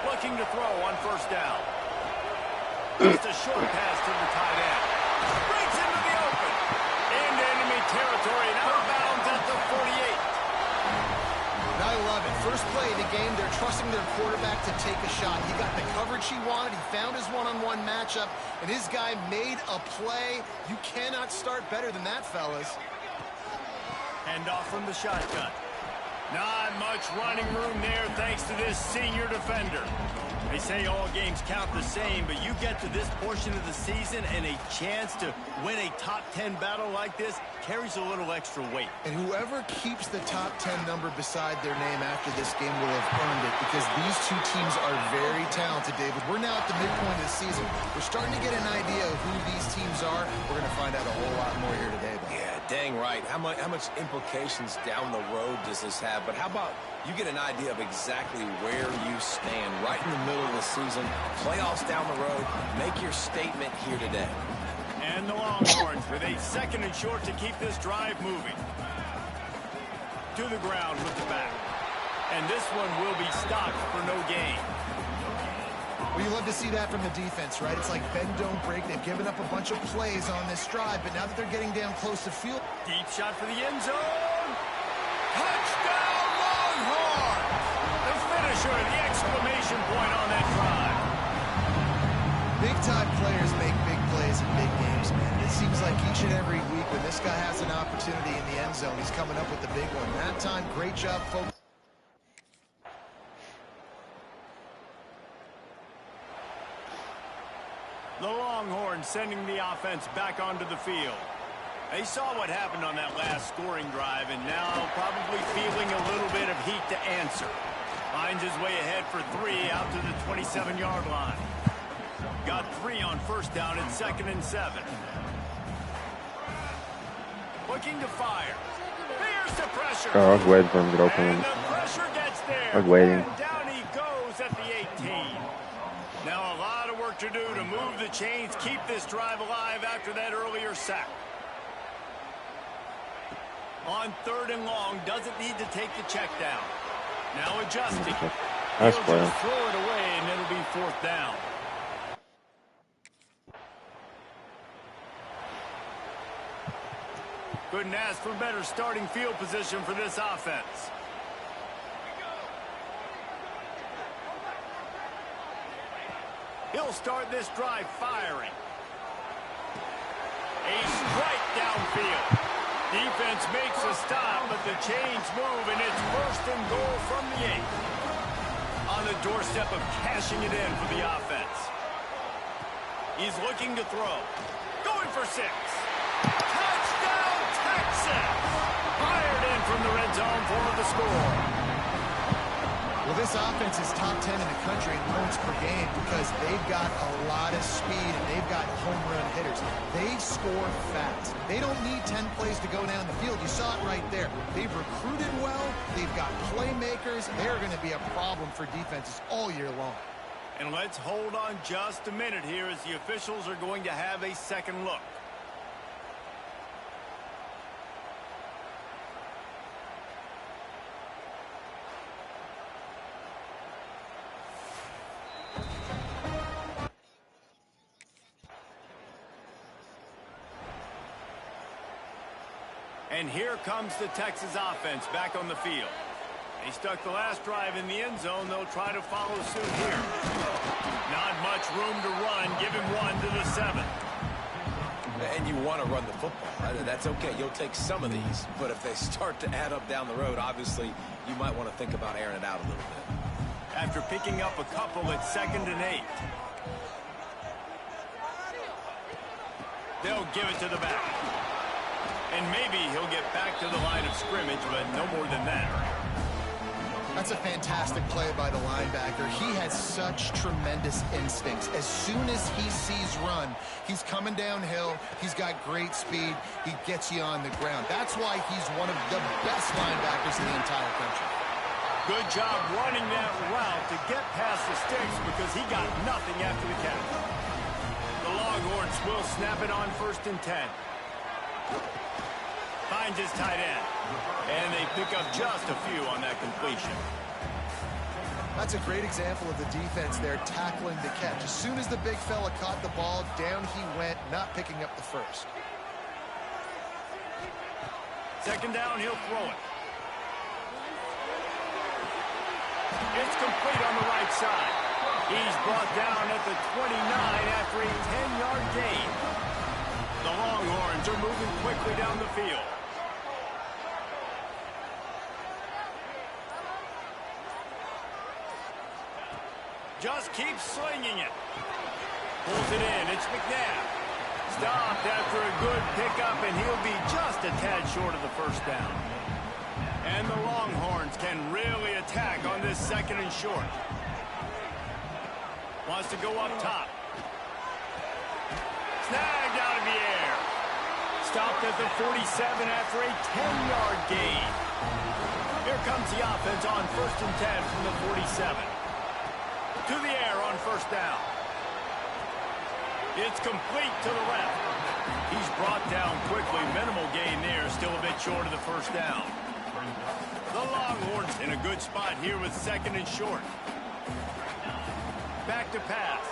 Looking to throw on first down. Just a short pass to the tight end. Breaks into the open. Into enemy territory and out of bounds at the 48. I love it. First play of the game, they're trusting their quarterback to take a shot. He got the coverage he wanted. He found his one-on-one matchup, and his guy made a play. You cannot start better than that, fellas. Hand off from the shotgun. Not much running room there thanks to this senior defender. They say all games count the same, but you get to this portion of the season and a chance to win a top 10 battle like this carries a little extra weight. And whoever keeps the top 10 number beside their name after this game will have earned it, because these two teams are very talented, David. We're now at the midpoint of the season. We're starting to get an idea of who these teams are. We're going to find out a whole lot more here today, though. Yeah, dang right. How much implications down the road does this have? But how about you get an idea of exactly where you stand right in the middle of the season, playoffs down the road, make your statement here today. And the Longhorns with a second and short to keep this drive moving. To the ground with the back. And this one will be stopped for no gain. Well, you love to see that from the defense, right? It's like bend, don't break. They've given up a bunch of plays on this drive, but now that they're getting down close to field. Deep shot for the end zone. Touchdown, Longhorns! The finisher, the exclamation point on that drive. Big-time players make big plays in big games, man. It seems like each and every week when this guy has an opportunity in the end zone, he's coming up with the big one. That time, great job, folks. The Longhorns sending the offense back onto the field. They saw what happened on that last scoring drive, and now probably feeling a little bit of heat to answer. Finds his way ahead for 3 out to the 27-yard line. Got 3 on first down and 2nd and 7. Looking to fire. Fierce to pressure. Oh, I was waiting for him to get open. And the pressure gets there. I was waiting. And down he goes at the Now a lot of work to do to move the chains, keep this drive alive after that earlier sack. On 3rd and long, doesn't need to take the check down. Now adjusting. He'll just throw it away, and it'll be 4th down. Couldn't ask for better starting field position for this offense. He'll start this drive firing. A strike downfield. Defense makes a stop, but the chains move, and it's 1st and goal from the 8. On the doorstep of cashing it in for the offense. He's looking to throw. Going for 6. Touchdown, Texas! Fired in from the red zone for the score. Well, this offense is top 10 in the country in points per game because they've got a lot of speed and they've got home run hitters. They score fast. They don't need 10 plays to go down the field. You saw it right there. They've recruited well. They've got playmakers. They're going to be a problem for defenses all year long. And let's hold on just a minute here as the officials are going to have a second look. And here comes the Texas offense back on the field. They stuck the last drive in the end zone. They'll try to follow suit here. Not much room to run. Give him 1 to the 7. And you want to run the football. That's okay. You'll take some of these. But if they start to add up down the road, obviously, you might want to think about airing it out a little bit. After picking up a couple at 2nd and 8. They'll give it to the back. And maybe he'll get back to the line of scrimmage, but no more than that. That's a fantastic play by the linebacker. He has such tremendous instincts. As soon as he sees run, he's coming downhill. He's got great speed. He gets you on the ground. That's why he's one of the best linebackers in the entire country. Good job running that route to get past the sticks because he got nothing after the catch. The Longhorns will snap it on 1st and 10. Finds his tight end. And they pick up just a few on that completion. That's a great example of the defense there tackling the catch. As soon as the big fella caught the ball, down he went, not picking up the first. 2nd down, he'll throw it. It's complete on the right side. He's brought down at the 29 after a 10-yard gain. The Longhorns are moving quickly down the field. Just keeps slinging it. Pulls it in. It's McNabb. Stopped after a good pickup, and he'll be just a tad short of the 1st down. And the Longhorns can really attack on this 2nd and short. Wants to go up top. Snagged out of the air. Stopped at the 47 after a 10-yard gain. Here comes the offense on 1st and 10 from the 47. To the air on 1st down. It's complete to the left. He's brought down quickly. Minimal gain there. Still a bit short of the 1st down. The Longhorns in a good spot here with 2nd and short. Back to pass.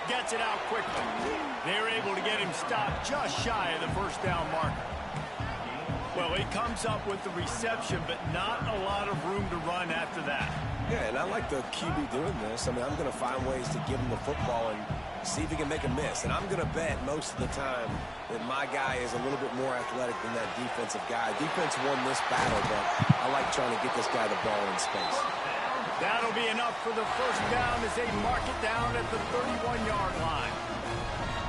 Gets it out quickly. They're able to get him stopped just shy of the 1st down marker. Well, he comes up with the reception, but not a lot of room to run after that. Yeah, and I like the QB doing this. I mean, I'm going to find ways to give him the football and see if he can make a miss. And I'm going to bet most of the time that my guy is a little bit more athletic than that defensive guy. Defense won this battle, but I like trying to get this guy the ball in space. That'll be enough for the 1st down as they mark it down at the 31-yard line.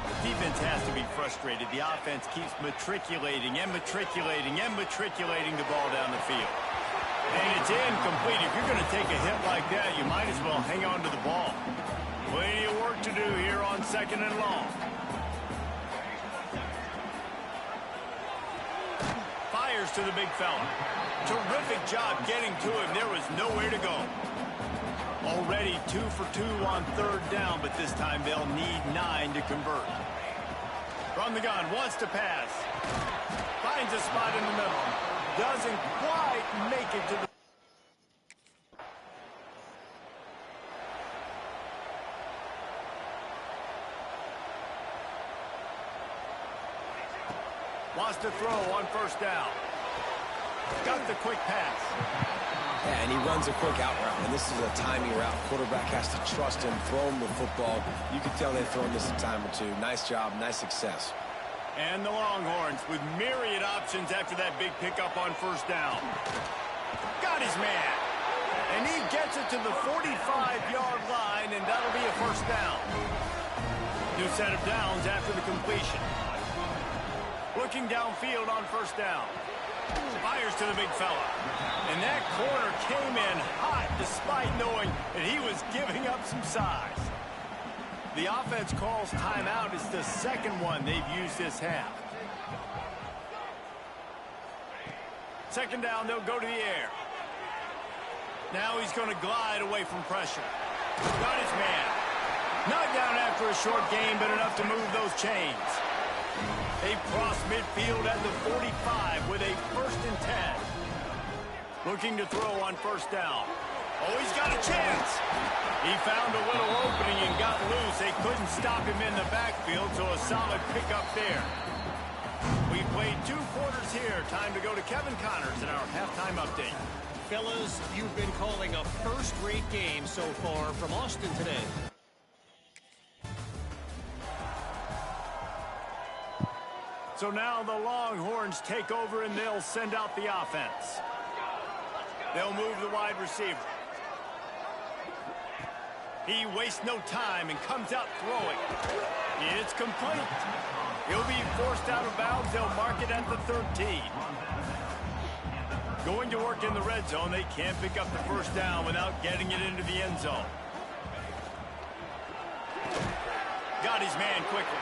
The defense has to be frustrated. The offense keeps matriculating and matriculating and matriculating the ball down the field. And it's incomplete. If you're going to take a hit like that, you might as well hang on to the ball. Plenty of work to do here on 2nd and long. Fires to the big fella. Terrific job getting to him. There was nowhere to go. Already 2 for 2 on 3rd down, but this time they'll need 9 to convert. From the gun, wants to pass. Finds a spot in the middle. Doesn't quite make it to the... Wants to throw on 1st down. Got the quick pass. Yeah, and he runs a quick out route, and this is a timing route. Quarterback has to trust him, throw him the football. You can tell they've thrown this a time or two. Nice job, nice success. And the Longhorns with myriad options after that big pickup on 1st down. Got his man. And he gets it to the 45-yard line, and that'll be a 1st down. New set of downs after the completion. Looking downfield on 1st down. Fires to the big fella. And that corner came in hot despite knowing that he was giving up some size. The offense calls timeout. It's the 2nd one they've used this half. 2nd down, they'll go to the air. Now he's going to glide away from pressure. Got his man. Not down after a short game, but enough to move those chains. They've crossed midfield at the 45 with a 1st and 10. Looking to throw on 1st down. Oh, he's got a chance. He found a little opening and got loose. They couldn't stop him in the backfield, so a solid pickup there. We played 2 quarters here. Time to go to Kevin Connors in our halftime update. Fellas, you've been calling a first-rate game so far from Austin today. So now the Longhorns take over and they'll send out the offense. They'll move the wide receiver. He wastes no time and comes out throwing. It's complete. He'll be forced out of bounds. They'll mark it at the 13. Going to work in the red zone. They can't pick up the 1st down without getting it into the end zone. Got his man quickly.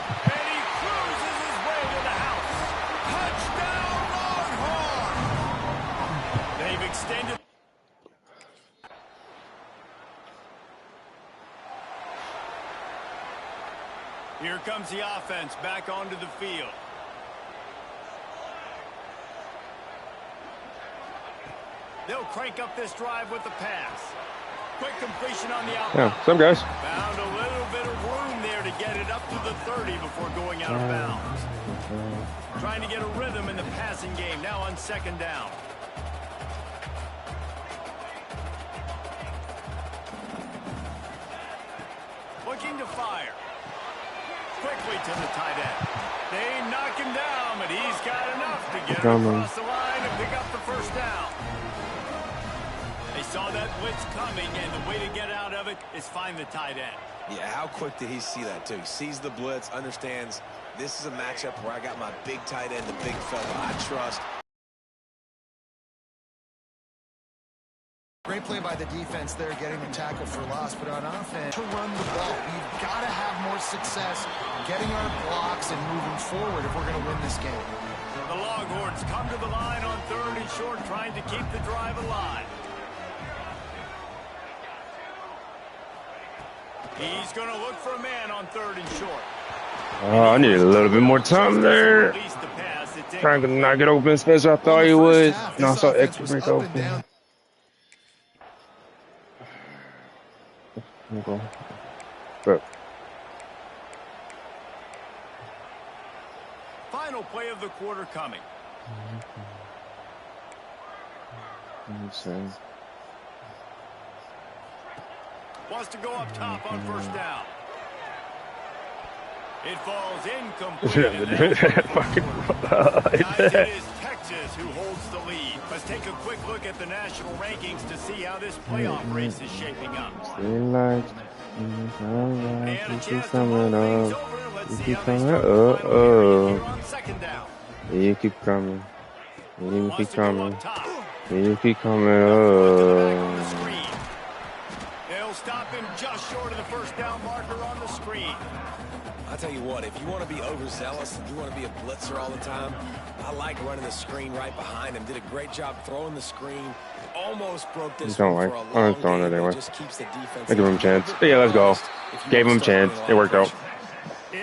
And he cruises his way to the house. Touchdown, Longhorn! They've extended. Here comes the offense back onto the field. They'll crank up this drive with the pass. Quick completion on the outbound. Yeah, some guys. Found a little bit of room there to get it up to the 30 before going out of bounds. Trying to get a rhythm in the passing game now on 2nd down. Looking to fire. Quickly to the tight end. They knock him down, but he's got enough to get him across the line and pick up the 1st down. They saw that blitz coming, and the way to get out of it is find the tight end. Yeah, how quick did he see that, too? He sees the blitz, understands this is a matchup where I got my big tight end, the big fella I trust. Great play by the defense there, getting the tackle for loss, but on offense, to run the ball, we've got to have more success getting our blocks and moving forward if we're going to win this game. The Longhorns come to the line on 3rd and short, trying to keep the drive alive. He's going to look for a man on 3rd and short. Oh, I need a little bit more time there. Trying to not get open as fast as I thought he would. No, I saw extra break open. Okay. But final play of the quarter coming. Wants to go up top on 1st down. It falls incomplete. Guys, it is Texas who holds the lead. Let's take a quick look at the national rankings to see how this playoff race is shaping up. And a chance to roll things over. Let's see how they start the final period here on 2nd down. You keep coming. You keep coming. You keep coming. They'll stop him just short of the 1st down marker on the screen. I'll tell you what, if you want to be overzealous, if you want to be a blitzer all the time, I like running the screen right behind him. Did a great job throwing the screen almost broke this Don't one like. for a I'm long throwing it game. anyway. It just keeps the defense. I give him a chance. But yeah, let's go. Gave him a chance. It worked out.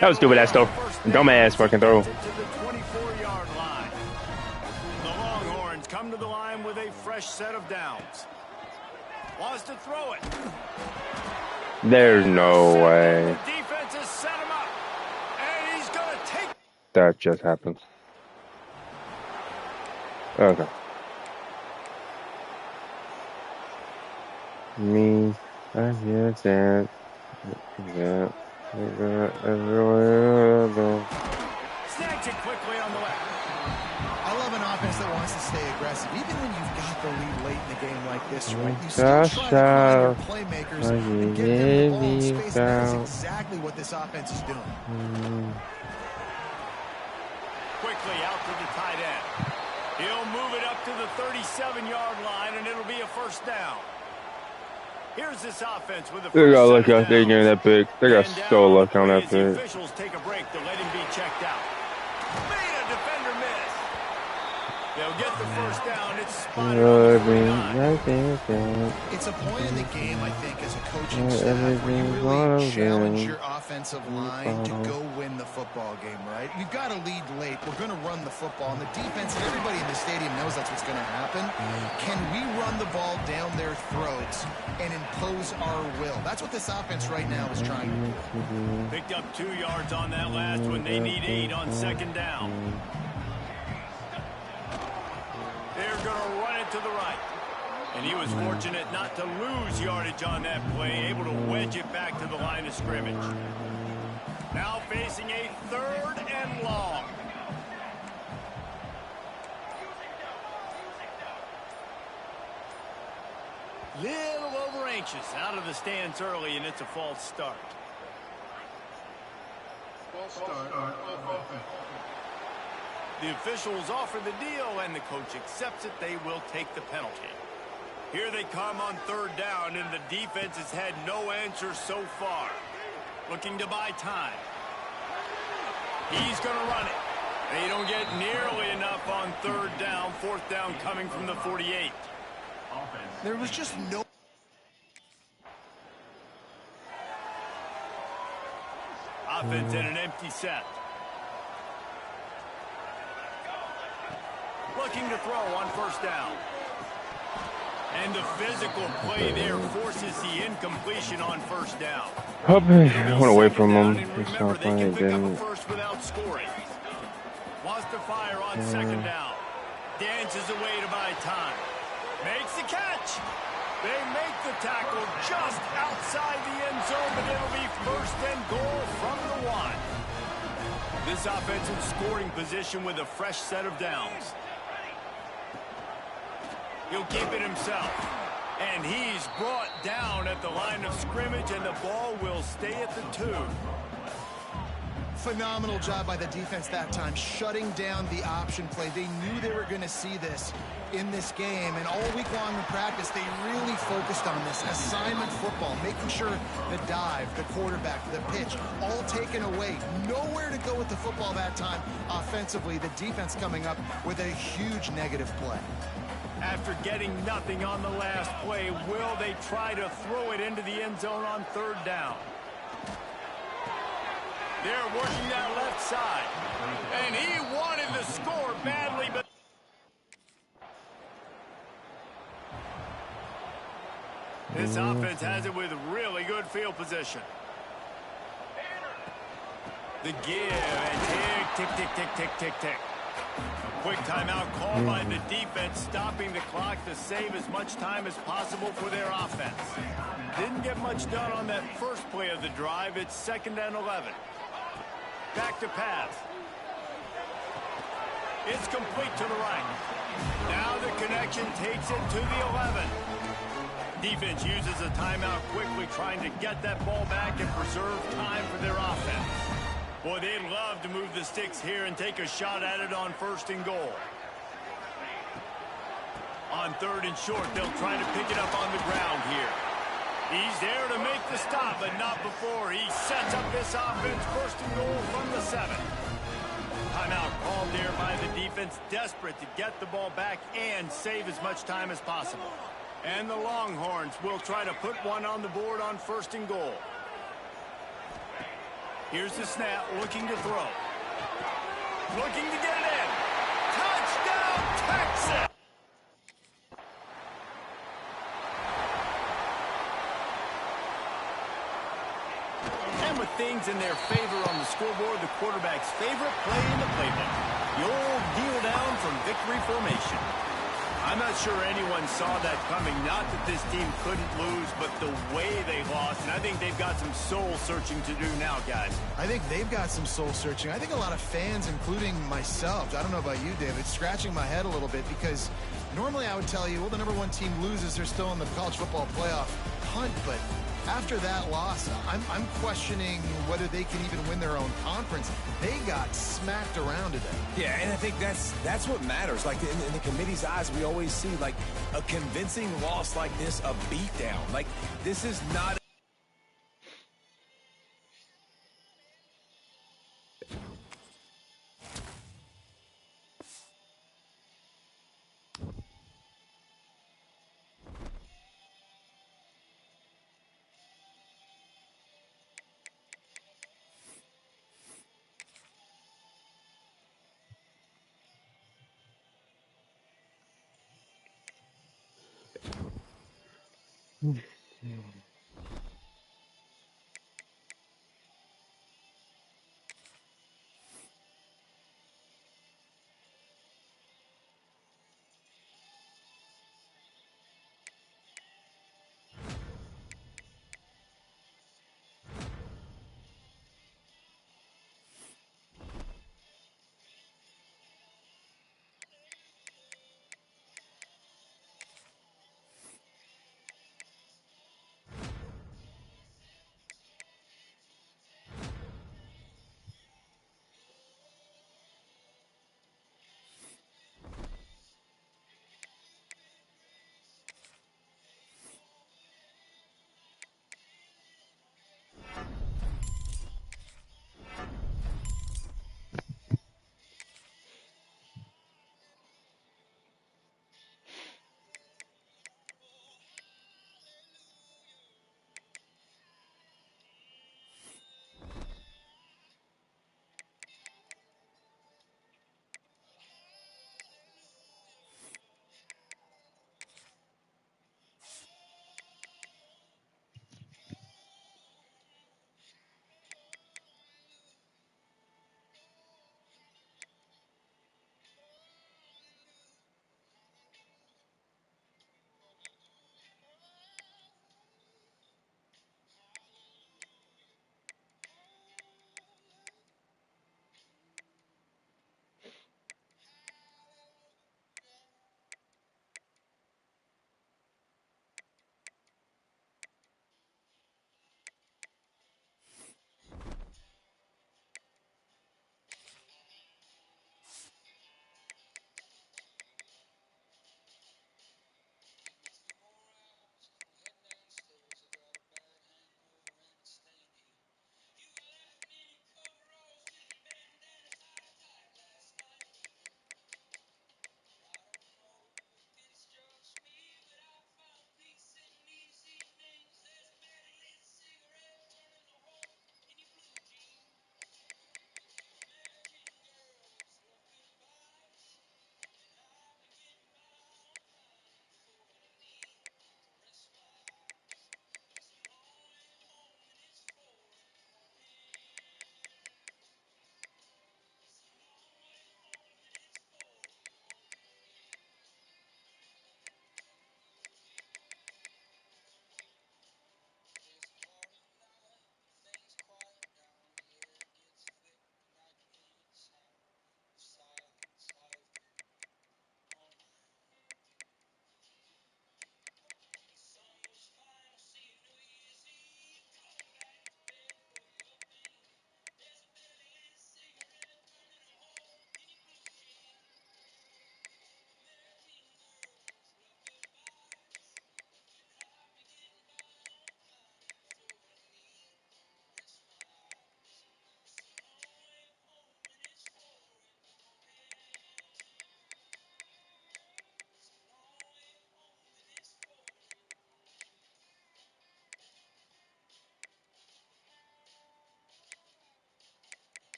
That was stupid ass stuff. Dumbass fucking throw. To the 24-yard line. The Longhorns come to the line with a fresh set of downs. Wants to throw it. There's no way The defense has set him up. And he's going to take. that just happened. Okay. Me, I hear that. Snatch it quickly on the left. I love an offense that wants to stay aggressive, even when you've got the lead late in the game like this, right? You still try to find your playmakers and give them the ball in space, and that is exactly what this offense is doing. Quickly out to the tight end. He'll move it up to the 37-yard line, and it'll be a first down. Here's this offense with a They got first lucky set out of there downs. getting that pick. They got And so down lucky on the that play as the pick. officials take a break to let him be checked out. Made a defender miss. They'll get the first down. It's spotted on the 49. It's a point in the game, I think, as a coaching staff, where you really challenge your offensive line to go win the football game, right? We've got to lead late. We're going to run the football. And the defense, and everybody in the stadium knows that's what's going to happen. Can we run the ball down their throats and impose our will? That's what this offense right now is trying to do. Picked up 2 yards on that last one. They need 8 on second down. They're going to run it to the right. And he was fortunate not to lose yardage on that play, able to wedge it back to the line of scrimmage. Now facing a 3rd and long. Little over anxious, out of the stands early, and it's a false start. The officials offer the deal, and the coach accepts it. They will take the penalty. Here they come on 3rd down, and the defense has had no answer so far. Looking to buy time. He's going to run it. They don't get nearly enough on 3rd down. 4th down coming from the 48. There was just no... Offense in an empty set. Looking to throw on 1st down. And the physical play there forces the incompletion on 1st down. I went away from him. Remember, they can pick up a first without scoring. Wants to fire on 2nd down. Dances away to buy time. Makes the catch. They make the tackle just outside the end zone, but it'll be 1st and goal from the 1. This offensive scoring position with a fresh set of downs. He'll keep it himself. And he's brought down at the line of scrimmage, and the ball will stay at the 2. Phenomenal job by the defense that time, shutting down the option play. They knew they were going to see this in this game, and all week long in practice, they really focused on this assignment football, making sure the dive, the quarterback, the pitch, all taken away. Nowhere to go with the football that time offensively. The defense coming up with a huge negative play. After getting nothing on the last play, will they try to throw it into the end zone on 3rd down? They're working that left side. And he wanted the score badly, but... This offense has it with really good field position. The give and tick, tick, tick, tick, tick, tick. Quick timeout call by the defense, stopping the clock to save as much time as possible for their offense. Didn't get much done on that first play of the drive. It's 2nd and 11. Back to pass. It's complete to the right. Now the connection takes it to the 11. Defense uses a timeout quickly, trying to get that ball back and preserve time for their offense. Boy, they'd love to move the sticks here and take a shot at it on 1st and goal. On 3rd and short, they'll try to pick it up on the ground here. He's there to make the stop, but not before. He sets up this offense 1st and goal from the 7. Timeout called there by the defense, desperate to get the ball back and save as much time as possible. And the Longhorns will try to put one on the board on 1st and goal. Here's the snap, looking to throw. Looking to get it in. Touchdown, Texas! And with things in their favor on the scoreboard, the quarterback's favorite play in the playbook. The old kneel down from victory formation. I'm not sure anyone saw that coming. Not that this team couldn't lose, but the way they lost. And I think they've got some soul-searching to do now, guys. I think they've got some soul-searching. I think a lot of fans, including myself, I don't know about you, David, scratching my head a little bit because normally I would tell you, well, the number 1 team loses, they're still in the college football playoff hunt, but after that loss, I'm questioning whether they can even win their own conference. They got smacked around today. Yeah, and I think that's what matters. Like in the committee's eyes, we always see like a convincing loss like this, a beatdown. Like this is not.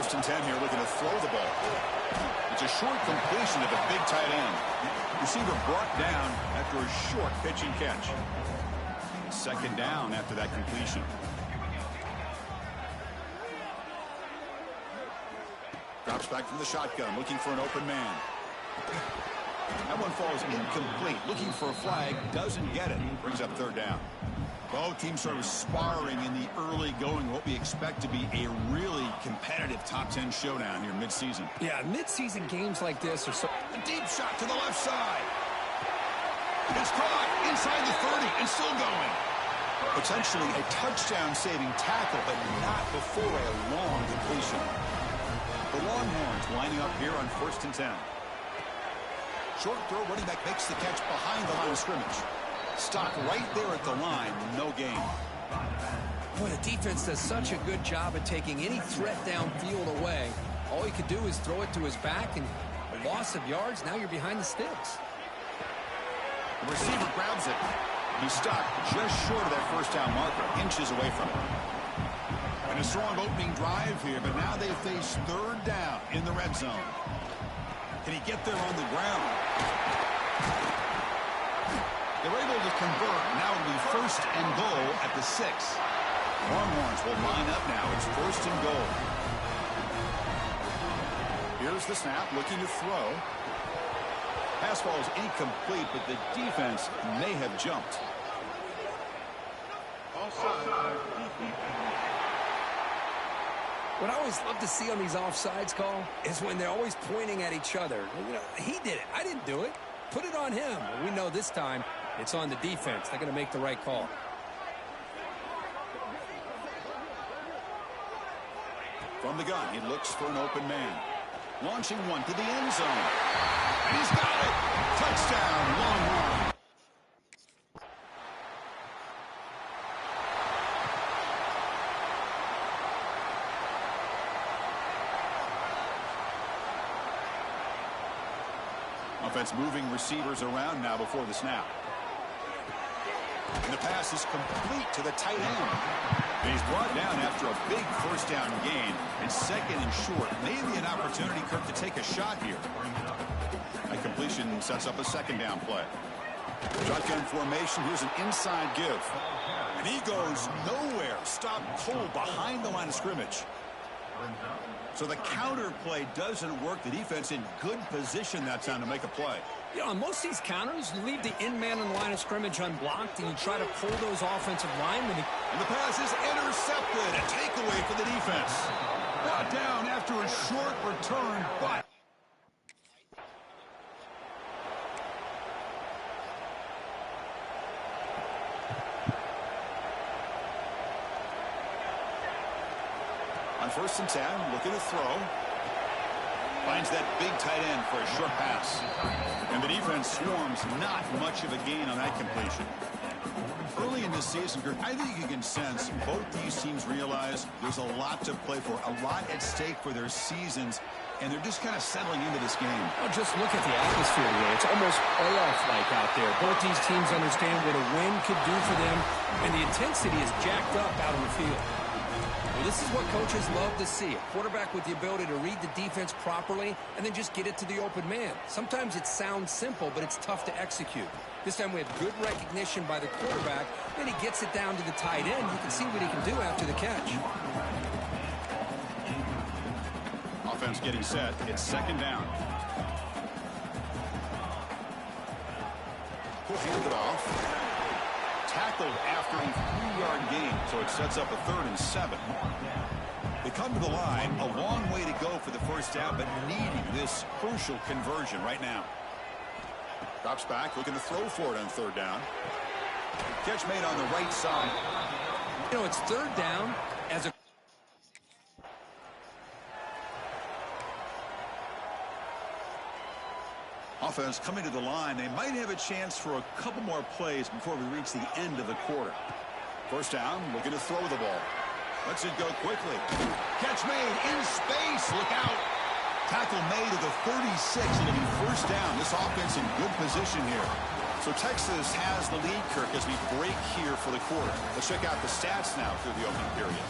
First and 10 here, looking to throw the ball. It's a short completion to the big tight end. Receiver brought down after a short pitch and catch. Second down after that completion. Drops back from the shotgun, looking for an open man. That one falls incomplete. Looking for a flag, doesn't get it. Brings up third down. Both teams sort of sparring in the early going, what we expect to be a really competitive top 10 showdown here midseason. Yeah, midseason games like this are so... A deep shot to the left side. It's caught inside the 30 and still going. Potentially a touchdown-saving tackle, but not before a long completion. The Longhorns lining up here on first and 10. Short throw, running back makes the catch behind the line of scrimmage. Stopped right there at the line, no gain. Boy, the defense does such a good job at taking any threat downfield away. All he could do is throw it to his back, and a loss of yards, now you're behind the sticks. The receiver grabs it. He's stopped just short of that first down marker, inches away from it. And a strong opening drive here, but now they face third down in the red zone. Can he get there on the ground? They're able to convert. Now it'll be first and goal at the 6. Longhorns will line up now. It's first and goal. Here's the snap, looking to throw. Pass ball is incomplete, but the defense may have jumped. What I always love to see on these offsides call is when they're always pointing at each other. You know, he did it. I didn't do it. Put it on him. We know this time it's on the defense. They're going to make the right call. From the gun, he looks for an open man. Launching one to the end zone. And he's got it. Touchdown, Longhorn. Offense moving receivers around now before the snap. And the pass is complete to the tight end. And he's brought down after a big first down gain. And second and short. Maybe an opportunity, Kirk, to take a shot here. That completion sets up a second down play. Shotgun formation. Here's an inside give. And he goes nowhere. Stopped cold behind the line of scrimmage. So the counter play doesn't work. The defense in good position that time to make a play. You know, on most of these counters, you leave the in man on the line of scrimmage unblocked, and you try to pull those offensive linemen. And the pass is intercepted. A takeaway for the defense. Brought down after a short return, but... On first and 10, looking to throw. Finds that big tight end for a short pass. And the defense swarms, not much of a gain on that completion. Early in this season, Kirk, I think you can sense both these teams realize there's a lot to play for, a lot at stake for their seasons, and they're just kind of settling into this game. Well, just look at the atmosphere here. It's almost playoff-like out there. Both these teams understand what a win could do for them, and the intensity is jacked up out on the field. Well, this is what coaches love to see. A quarterback with the ability to read the defense properly and then just get it to the open man. Sometimes it sounds simple, but it's tough to execute. This time we have good recognition by the quarterback, and he gets it down to the tight end. You can see what he can do after the catch. Offense getting set. It's second down. He'll hand it off. Tackled after a 3-yard gain, so it sets up a 3rd and 7. They come to the line, a long way to go for the first down, but needing this crucial conversion right now. Drops back, looking to throw for it on 3rd down. Catch made on the right side. You know, it's 3rd down as a... Offense coming to the line. They might have a chance for a couple more plays before we reach the end of the quarter. First down, looking to throw the ball. Lets it go quickly. Catch made in space. Look out. Tackle made at the 36. It'll be first down. This offense in good position here. So Texas has the lead, Kirk, as we break here for the quarter. Let's check out the stats now through the opening period.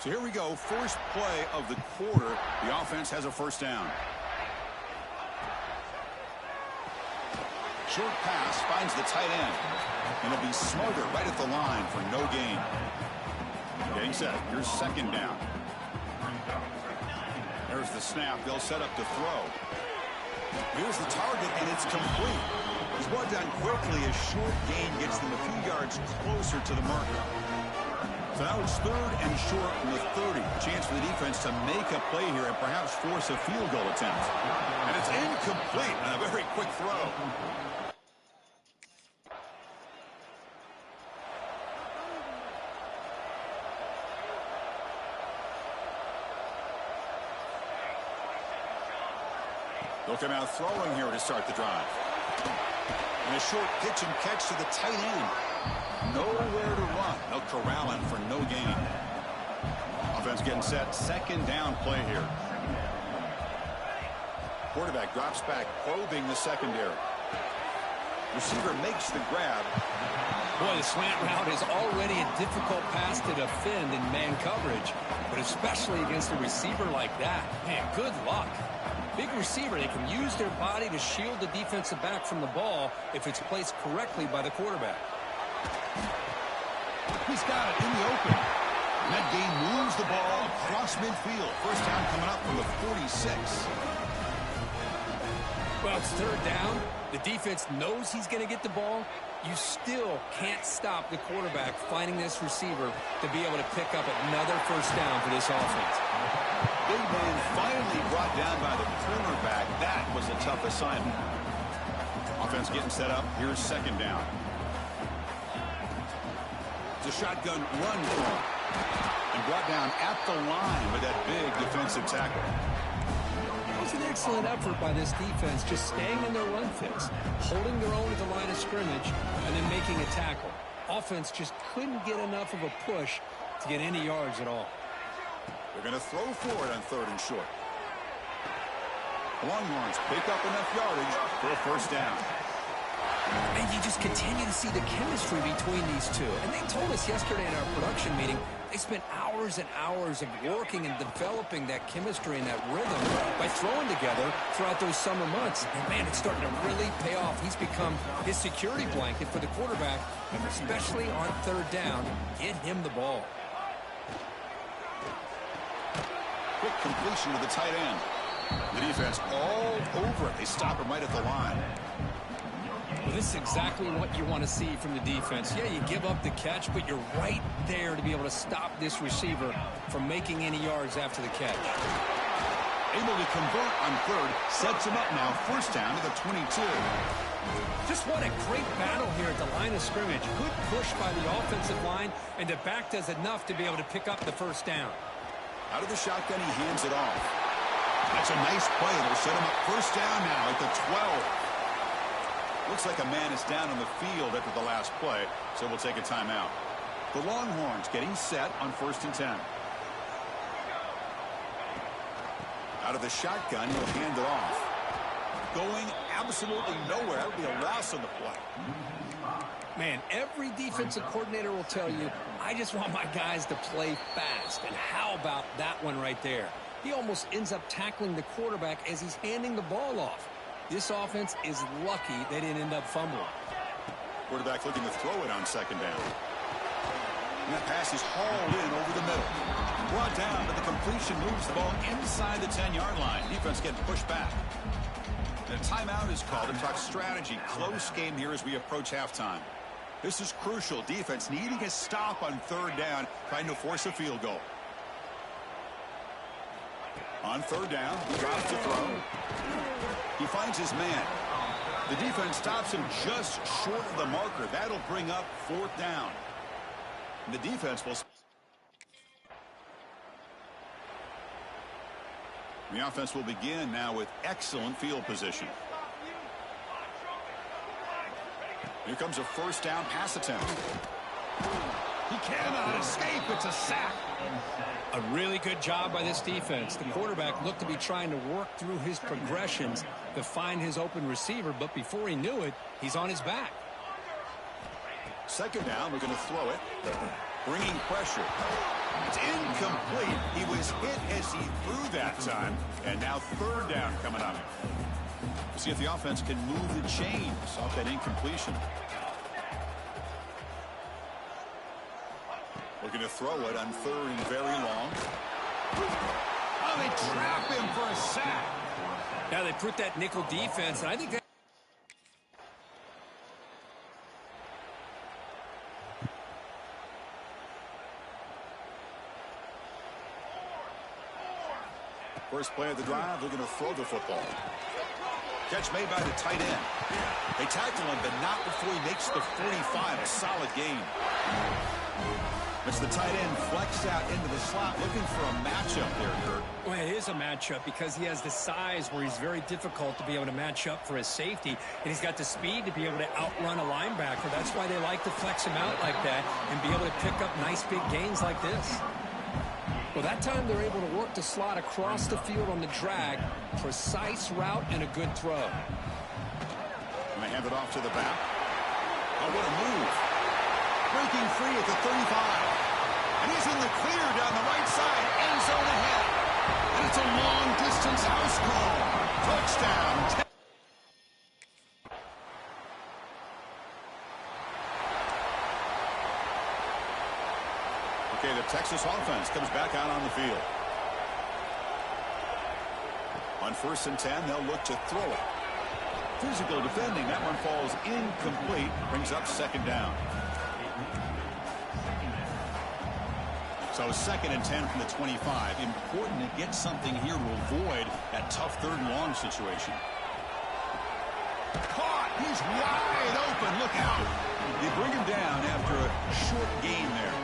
So here we go, first play of the quarter. The offense has a first down. Short pass finds the tight end. And it'll be Smother right at the line for no gain. Getting set. Here's second down. There's the snap. They'll set up to throw. Here's the target, and it's complete. He's brought down quickly. A short gain gets them a few yards closer to the marker. So now it's third and short from the 30. Chance for the defense to make a play here and perhaps force a field goal attempt. And it's incomplete on a very quick throw. They'll come out throwing here to start the drive. And a short pitch and catch to the tight end. Nowhere to run. They'll corral him for no gain. Offense getting set. Second down play here. Quarterback drops back, probing the secondary. Receiver makes the grab. Boy, the slant route is already a difficult pass to defend in man coverage, but especially against a receiver like that. Man, good luck. Big receiver, they can use their body to shield the defensive back from the ball if it's placed correctly by the quarterback. He's got it in the open. And that gain moves the ball across midfield. First down coming up from the 46. Well, it's third down. The defense knows he's going to get the ball. You still can't stop the quarterback finding this receiver to be able to pick up another first down for this offense. Big man finally brought down by the cornerback. That was a tough assignment. Offense getting set up. Here's second down. It's a shotgun run for him. And brought down at the line with that big defensive tackle. It was an excellent effort by this defense, just staying in their run fix, holding their own at the line of scrimmage, and then making a tackle. Offense just couldn't get enough of a push to get any yards at all. They're going to throw for it on third and short. Longhorns pick up enough yardage for a first down. And you just continue to see the chemistry between these two. And they told us yesterday in our production meeting, they spent hours and hours of working and developing that chemistry and that rhythm by throwing together throughout those summer months. And, man, it's starting to really pay off. He's become his security blanket for the quarterback, and especially on third down, get him the ball. Quick completion to the tight end. The defense all over it. They stop him right at the line. Well, this is exactly what you want to see from the defense. Yeah, you give up the catch, but you're right there to be able to stop this receiver from making any yards after the catch. Able to convert on third. Sets him up now. First down to the 22. Just what a great battle here at the line of scrimmage. Good push by the offensive line, and the back does enough to be able to pick up the first down. Out of the shotgun, he hands it off. That's a nice play. It'll set him up first down now at the 12. Looks like a man is down on the field after the last play, so we'll take a timeout. The Longhorns getting set on first and 10. Out of the shotgun, he'll hand it off. Going absolutely nowhere. That'll be a loss on the play. Man, every defensive coordinator will tell you, I just want my guys to play fast. And how about that one right there? He almost ends up tackling the quarterback as he's handing the ball off. This offense is lucky they didn't end up fumbling. Quarterback looking to throw it on second down. And that pass is hauled in over the middle. Brought down, but the completion moves the ball inside the 10-yard line. Defense getting pushed back. And a timeout is called to talk strategy. Close game here as we approach halftime. This is crucial. Defense needing a stop on third down, trying to force a field goal. On third down, he drops to throw. He finds his man. The defense stops him just short of the marker. That'll bring up fourth down. And the defense will... The offense will begin now with excellent field position. Here comes a first down pass attempt. He cannot escape. It's a sack. A really good job by this defense. The quarterback looked to be trying to work through his progressions to find his open receiver, but before he knew it, he's on his back. Second down, we're going to throw it. Bringing pressure. It's incomplete. He was hit as he threw that time. And now third down coming up. See if the offense can move the chains off that incompletion. Looking to throw it on third and very long. Oh, they trap him for a sack. Now they put that nickel defense, and I think that first play of the drive, they're going to throw the football. Catch made by the tight end. They tackle him, but not before he makes the 45. A solid gain. It's the tight end flexed out into the slot, looking for a matchup there, Kurt. Well, it is a matchup because he has the size where he's very difficult to be able to match up for his safety, and he's got the speed to be able to outrun a linebacker. That's why they like to flex him out like that and be able to pick up nice big gains like this. Well, that time they're able to work the slot across the field on the drag. Precise route and a good throw. And they hand it off to the back. Oh, what a move. Breaking free at the 35. And he's in the clear down the right side. End zone ahead. And it's a long-distance house call. Touchdown. Okay, the Texas offense comes back out on the field. On 1st and 10, they'll look to throw it. Physical defending. That one falls incomplete. Brings up 2nd down. So 2nd and 10 from the 25. Important to get something here to avoid that tough 3rd and long situation. Caught. He's wide open. Look out. They bring him down after a short gain there.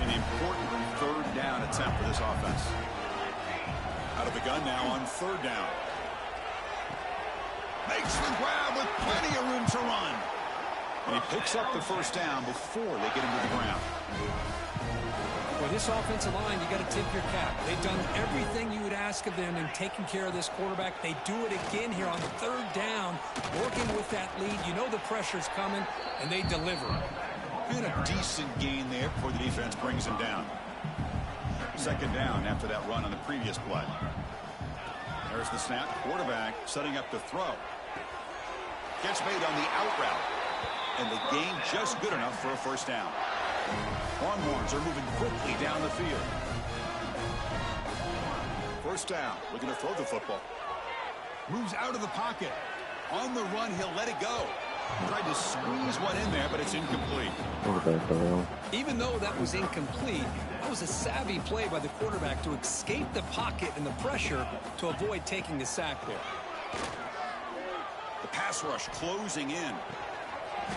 An important 3rd down attempt for this offense. Out of the gun now on 3rd down. Makes the grab with plenty of room to run. And he picks up the 1st down before they get him to the ground. Well, this offensive line, you got to tip your cap. They've done everything you would ask of them in taking care of this quarterback. They do it again here on 3rd down, working with that lead. You know the pressure's coming, and they deliver. And a decent gain there before the defense brings him down. 2nd down after that run on the previous play. There's the snap. Quarterback setting up to throw. Gets made on the out route. And the gain just good enough for a 1st down. Longhorns are moving quickly down the field. 1st down. Looking to throw the football. Moves out of the pocket. On the run, he'll let it go. Tried to squeeze one in there, but it's incomplete. Even though that was incomplete, that was a savvy play by the quarterback to escape the pocket and the pressure to avoid taking the sack there. The pass rush closing in.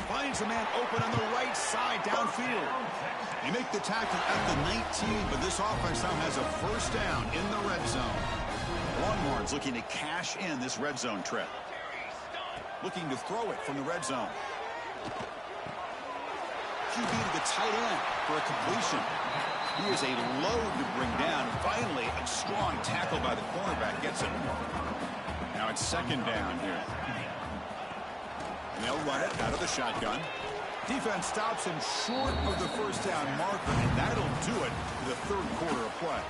Finds a man open on the right side downfield. They make the tackle at the 19, but this offense now has a 1st down in the red zone. Longhorns looking to cash in this red zone trip. Looking to throw it from the red zone. QB to the tight end for a completion. He is a load to bring down. Finally, a strong tackle by the cornerback gets him. Now it's 2nd down here. And they'll run it out of the shotgun. Defense stops him short of the 1st down marker, and that'll do it for the 3rd quarter of play.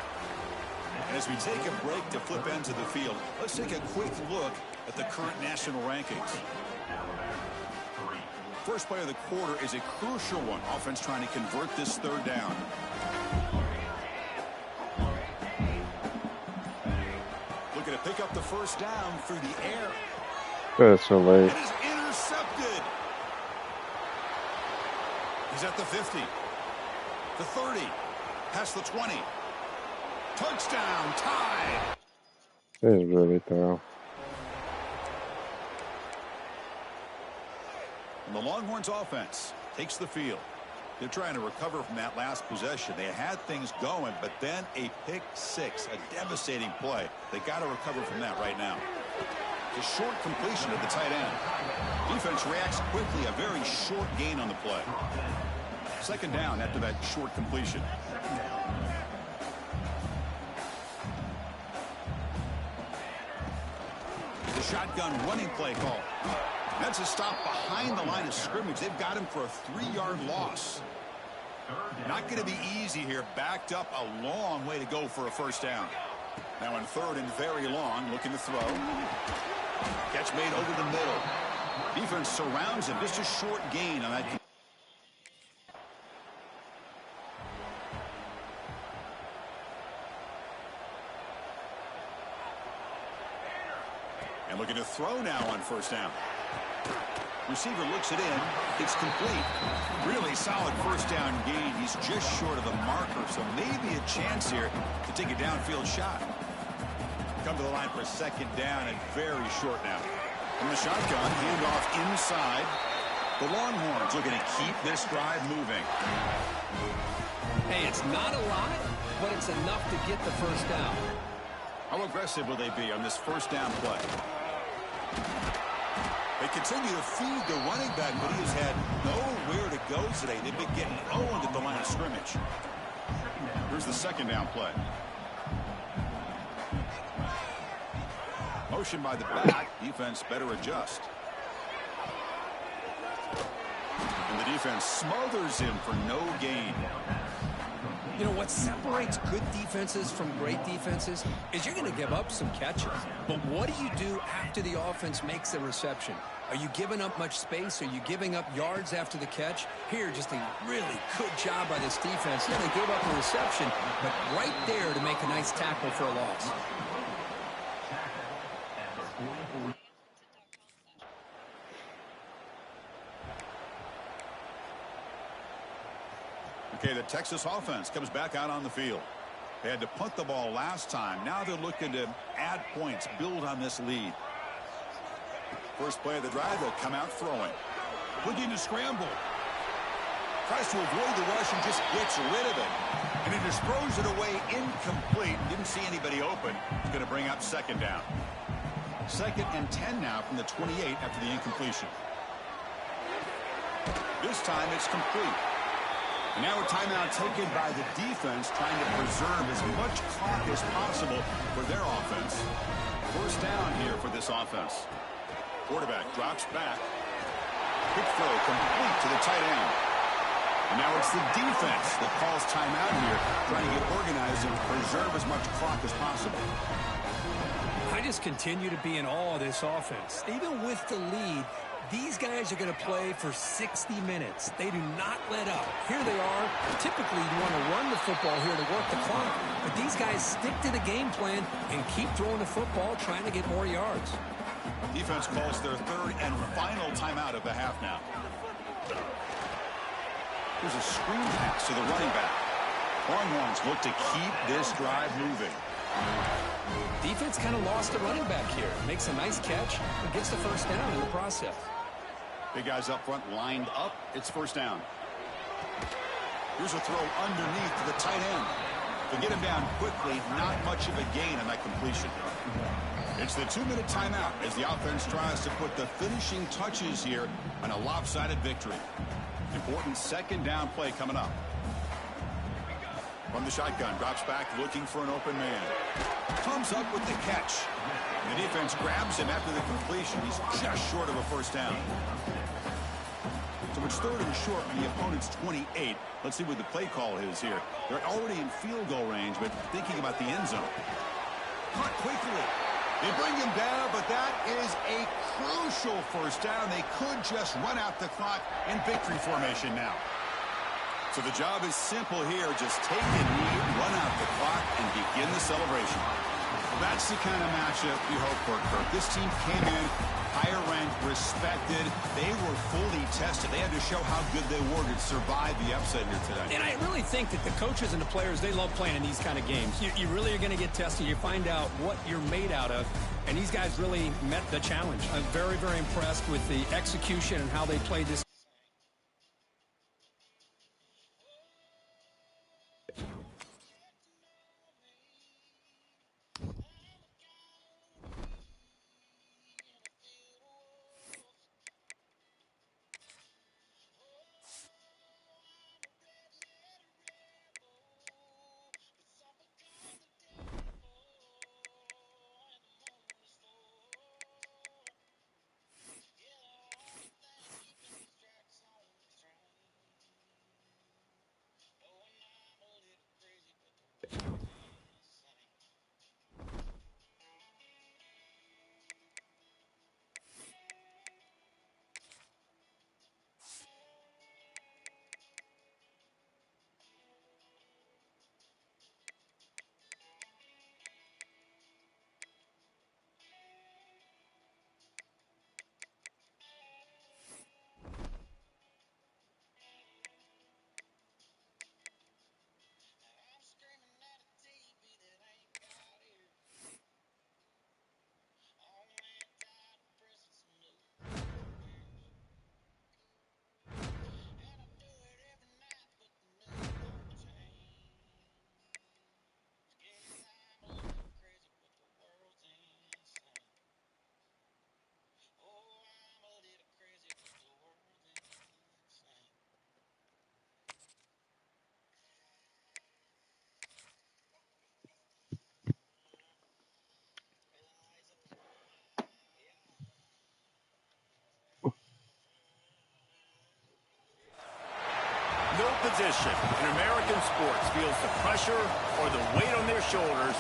And as we take a break to flip ends of the field, let's take a quick look at the current national rankings. First play of the quarter is a crucial one. Offense trying to convert this 3rd down. Looking to pick up the 1st down through the air. That's so late. It is intercepted. He's at the 50. The 30. Past the 20. Touchdown, tied. That is really thorough. And the Longhorns offense takes the field. They're trying to recover from that last possession. They had things going, but then a pick 6, a devastating play. They got to recover from that right now. It's a short completion to the tight end. Defense reacts quickly, a very short gain on the play. 2nd down after that short completion. The shotgun running play call. That's a stop behind the line of scrimmage. They've got him for a 3-yard loss. Not going to be easy here. Backed up a long way to go for a first down. Now in third and very long, looking to throw. Catch made over the middle. Defense surrounds him. Just a short gain on that. And looking to throw now on first down. Receiver looks it in. It's complete. Really solid first down gain. He's just short of the marker, so maybe a chance here to take a downfield shot. Come to the line for a second down and very short now. From the shotgun, handoff inside. The Longhorns looking to keep this drive moving. Hey, it's not a lot, but it's enough to get the first down. How aggressive will they be on this first down play? They continue to feed the running back, but he has had nowhere to go today. They've been getting owned at the line of scrimmage. Here's the second down play. Motion by the back. Defense better adjust. And the defense smothers him for no gain. You know, what separates good defenses from great defenses is you're going to give up some catches. But what do you do after the offense makes a reception? Are you giving up much space? Are you giving up yards after the catch? Here, just a really good job by this defense. Yeah, they gave up a reception, but right there to make a nice tackle for a loss. Okay, the Texas offense comes back out on the field. They had to punt the ball last time. Now they're looking to add points, build on this lead. First play of the drive, they'll come out throwing. Looking to scramble. Tries to avoid the rush and just gets rid of it. And he just throws it away incomplete. Didn't see anybody open. He's going to bring up second down. 2nd and 10 now from the 28 after the incompletion. This time it's complete. And now a timeout taken by the defense, trying to preserve as much clock as possible for their offense. First down here for this offense. Quarterback drops back. Quick throw complete to the tight end. And now it's the defense that calls timeout here, trying to get organized and preserve as much clock as possible. I just continue to be in awe of this offense. Even with the lead, these guys are going to play for 60 minutes. They do not let up. Here they are. Typically, you want to run the football here to work the clock. But these guys stick to the game plan and keep throwing the football, trying to get more yards. Defense calls their third and final timeout of the half now. There's a screen pass to the running back. Longhorns look to keep this drive moving. Defense kind of lost the running back here. Makes a nice catch and gets the first down in the process. Big guys up front lined up. It's first down. Here's a throw underneath to the tight end. To get him down quickly, not much of a gain on that completion. It's the 2-minute timeout as the offense tries to put the finishing touches here on a lopsided victory. Important second down play coming up. From the shotgun, drops back looking for an open man. Comes up with the catch. The defense grabs him after the completion. He's just short of a first down. So it's third and short on the opponent's 28. Let's see what the play call is here. They're already in field goal range, but thinking about the end zone. Caught quickly. They bring him down, but that is a crucial first down. They could just run out the clock in victory formation now. So the job is simple here. Just take a knee, run out the clock, and begin the celebration. That's the kind of matchup you hope for, Kirk. This team came in higher ranked, respected. They were fully tested. They had to show how good they were to survive the upset here today. And I really think that the coaches and the players, they love playing in these kind of games. You really are going to get tested. You find out what you're made out of. And these guys really met the challenge. I'm very, very impressed with the execution and how they played this. No position in American sports feels the pressure or the weight on their shoulders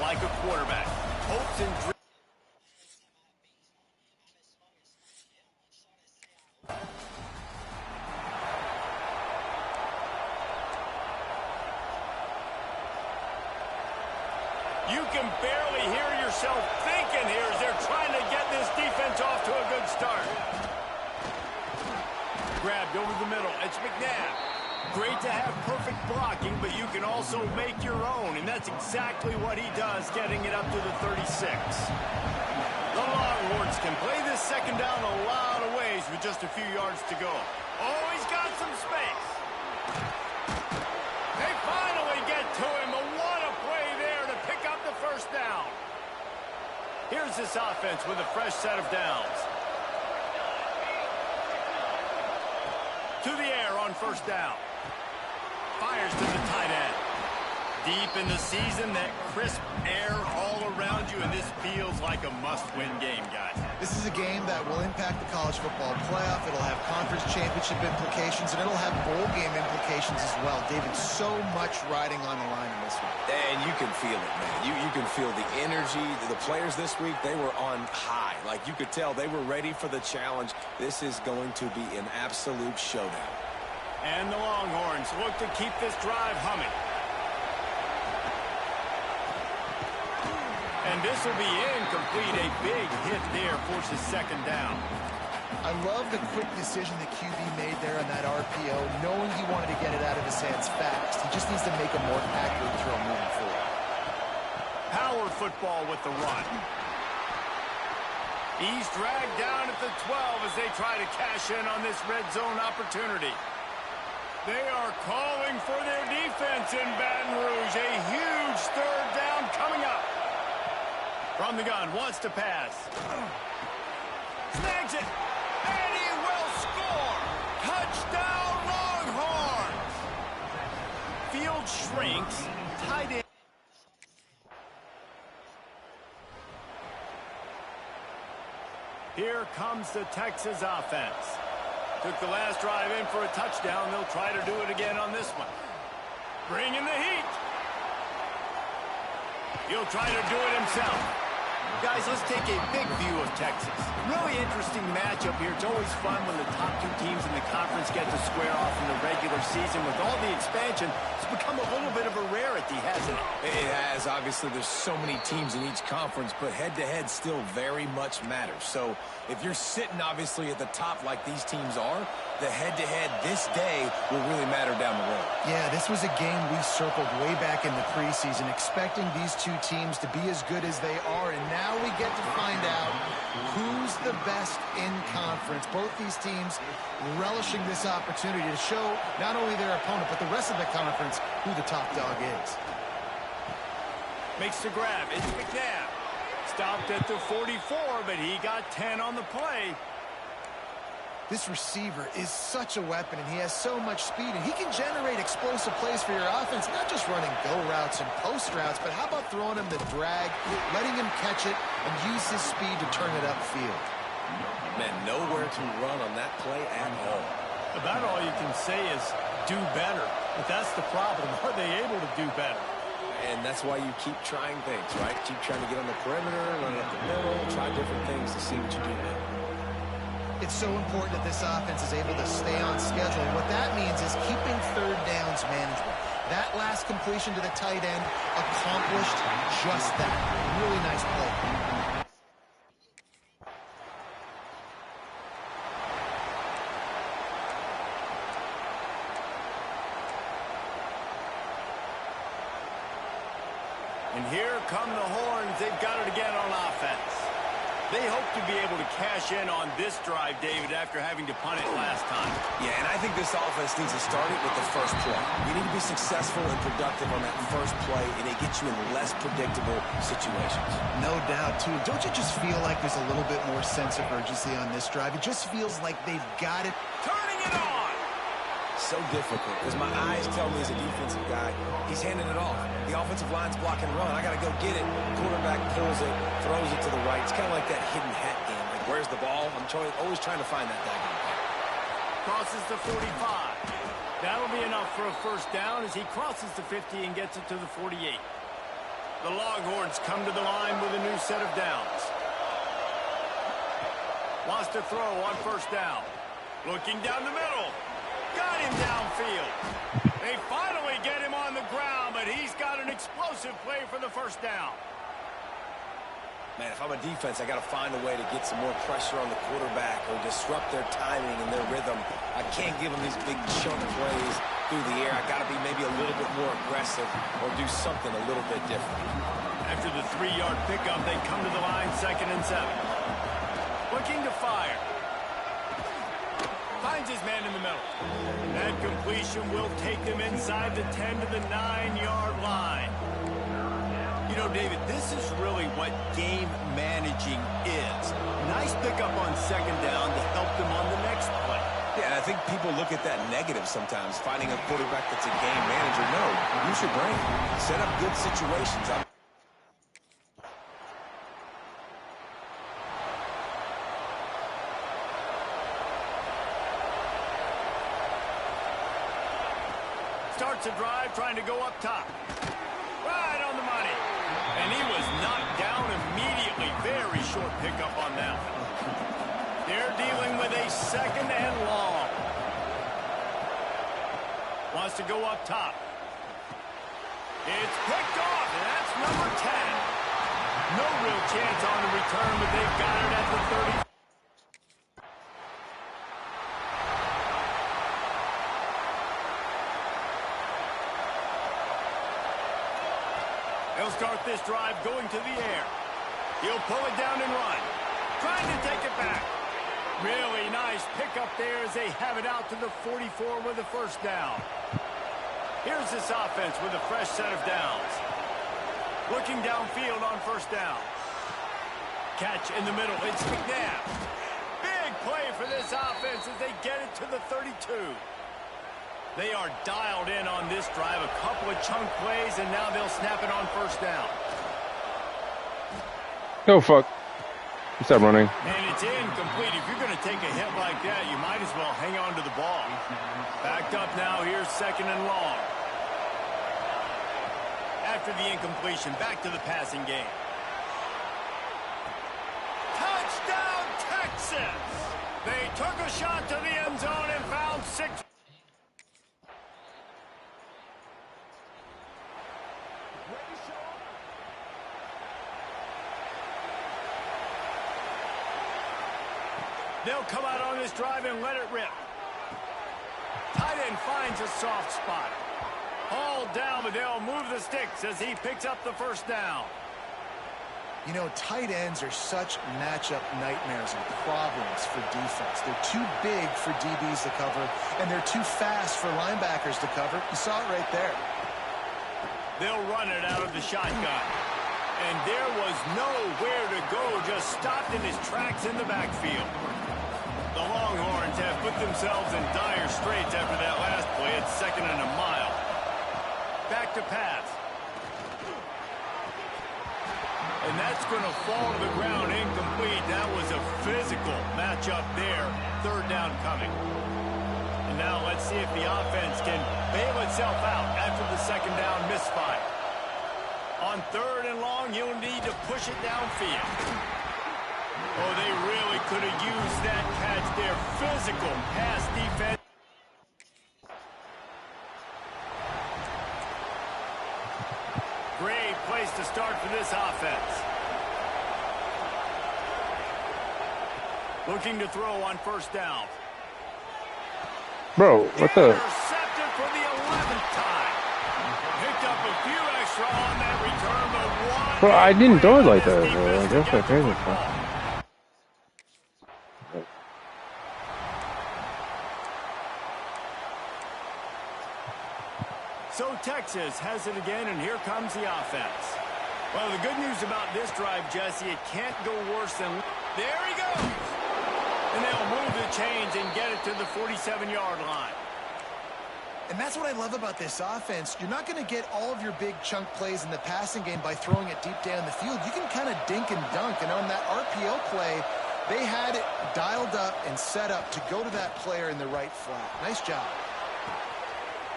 like a quarterback. Hopes and dreams. You can barely hear yourself thinking here as they're trying to get this defense off to a good start. Grabbed over the middle. It's McNabb. Great to have perfect blocking, but you can also make your own, and that's exactly what he does, getting it up to the 36. The Longhorns can play this second down a lot of ways with just a few yards to go. Oh, he's got some space. They finally get to him, but what a play there to pick up the first down. Here's this offense with a fresh set of downs. To the air on first down. Fires to the tight end. Deep in the season, that crisp air all around you, and this feels like a must-win game, guys. This is a game that will impact the college football playoff. It'll have conference championship implications, and it'll have bowl game implications as well. David, so much riding on the line in this one. And you can feel it, man. You can feel the energy. The players this week, they were on high. Like, you could tell they were ready for the challenge. This is going to be an absolute showdown. And the Longhorns look to keep this drive humming. And this will be incomplete. A big hit there forces second down. I love the quick decision the QB made there on that RPO, knowing he wanted to get it out of his hands fast. He just needs to make a more accurate throw moving forward. Power football with the run. He's dragged down at the 12 as they try to cash in on this red zone opportunity. They are calling for their defense in Baton Rouge. A huge third down coming up. From the gun, wants to pass. Snags it. And he will score. Touchdown, Longhorns. Field shrinks. Tight end. Here comes the Texas offense. Took the last drive in for a touchdown. They'll try to do it again on this one. Bringing the heat. He'll try to do it himself. Guys, let's take a big view of Texas. Really interesting matchup here. It's always fun when the top two teams in the conference get to square off in the regular season. With all the expansion, it's become a little bit of a rarity, hasn't it? It has. Obviously, there's so many teams in each conference, but head-to-head still very much matters. So if you're sitting, obviously, at the top like these teams are, the head-to-head this day will really matter down the road. Yeah, this was a game we circled way back in the preseason, expecting these two teams to be as good as they are, and now we get to find out who's the best in conference. Both these teams relishing this opportunity to show not only their opponent, but the rest of the conference who the top dog is. Makes the grab. It's McNabb. Stopped at the 44, but he got 10 on the play. This receiver is such a weapon, and he has so much speed, and he can generate explosive plays for your offense, not just running go routes and post routes, but how about throwing him the drag, letting him catch it, and use his speed to turn it upfield. Man, nowhere to run on that play at all. About all you can say is do better. But that's the problem. Are they able to do better? And that's why you keep trying things, right? Keep trying to get on the perimeter, run it up the middle, try different things to see what you do now. It's so important that this offense is able to stay on schedule. And what that means is keeping third downs manageable. That last completion to the tight end accomplished just that. Really nice play. And here come the horns. They've got it again on offense. They hope to be able to cash in on this drive, David, after having to punt it last time. Yeah, and I think this offense needs to start it with the first play. You need to be successful and productive on that first play, and it gets you in less predictable situations. No doubt, too. Don't you just feel like there's a little bit more sense of urgency on this drive? It just feels like they've got it. Turning it on! So difficult, because my eyes tell me as a defensive guy, he's handing it off. The offensive line's blocking run. I got to go get it. Quarterback pulls it, throws it to the right. It's kind of like that hidden hat game. Like, where's the ball? I'm always trying to find that daggone ball. Crosses the 45. That'll be enough for a first down as he crosses the 50 and gets it to the 48. The Longhorns come to the line with a new set of downs. Wants to throw on first down. Looking down the middle. Got him downfield. They finally get him on the ground, but he's got an explosive play for the first down. Man, if I'm a defense, I got to find a way to get some more pressure on the quarterback or disrupt their timing and their rhythm. I can't give them these big chunk plays through the air. I got to be maybe a little bit more aggressive or do something a little bit different. After the 3-yard pickup, they come to the line 2nd and 7. Looking to fire. Finds his man in the middle. That completion will take them inside the 10 to the 9-yard line. You know, David, this is really what game managing is. Nice pickup on 2nd down to help them on the next play. Yeah, and I think people look at that negative sometimes, finding a quarterback that's a game manager. No, use your brain. Set up good situations. Starts a drive trying to go up top. Right on the money. And he was knocked down immediately. Very short pickup on that one. They're dealing with a 2nd and long. Wants to go up top. It's picked off, and that's number 10. No real chance on the return, but they've got it at the 30. He'll start this drive going to the air. He'll pull it down and run. Trying to take it back. Really nice pickup there as they have it out to the 44 with a first down. Here's this offense with a fresh set of downs. Looking downfield on first down. Catch in the middle. It's McNabb. Big play for this offense as they get it to the 32. They are dialed in on this drive. A couple of chunk plays, and now they'll snap it on first down. Oh, fuck. Stop running. And it's incomplete. If you're going to take a hit like that, you might as well hang on to the ball. Backed up now. Here's 2nd and long. After the incompletion, back to the passing game. Touchdown, Texas! They took a shot to the end zone and found 6. They'll come out on this drive and let it rip. Tight end finds a soft spot. Hauled down, but they'll move the sticks as he picks up the first down. You know, tight ends are such matchup nightmares and problems for defense. They're too big for DBs to cover, and they're too fast for linebackers to cover. You saw it right there. They'll run it out of the shotgun. And there was nowhere to go, just stopped in his tracks in the backfield. The Longhorns have put themselves in dire straits after that last play. It's 2nd and a mile. Back to pass. And that's going to fall to the ground incomplete. That was a physical matchup there. 3rd down coming. And now let's see if the offense can bail itself out after the 2nd down misfire. On 3rd and long, you'll need to push it downfield. Oh, they really could have used that catch there. Physical pass defense. Great place to start for this offense. Looking to throw on 1st down. Bro, what the? Intercepted for the 11th time. Picked up a few extra on that return, but one. Bro, I didn't throw it like that, bro. That's what crazy. So Texas has it again, and here comes the offense. Well, the good news about this drive, Jesse, it can't go worse than... There he goes! And they'll move the chains and get it to the 47-yard line. And that's what I love about this offense. You're not going to get all of your big chunk plays in the passing game by throwing it deep down the field. You can kind of dink and dunk. And on that RPO play, they had it dialed up and set up to go to that player in the right flat. Nice job.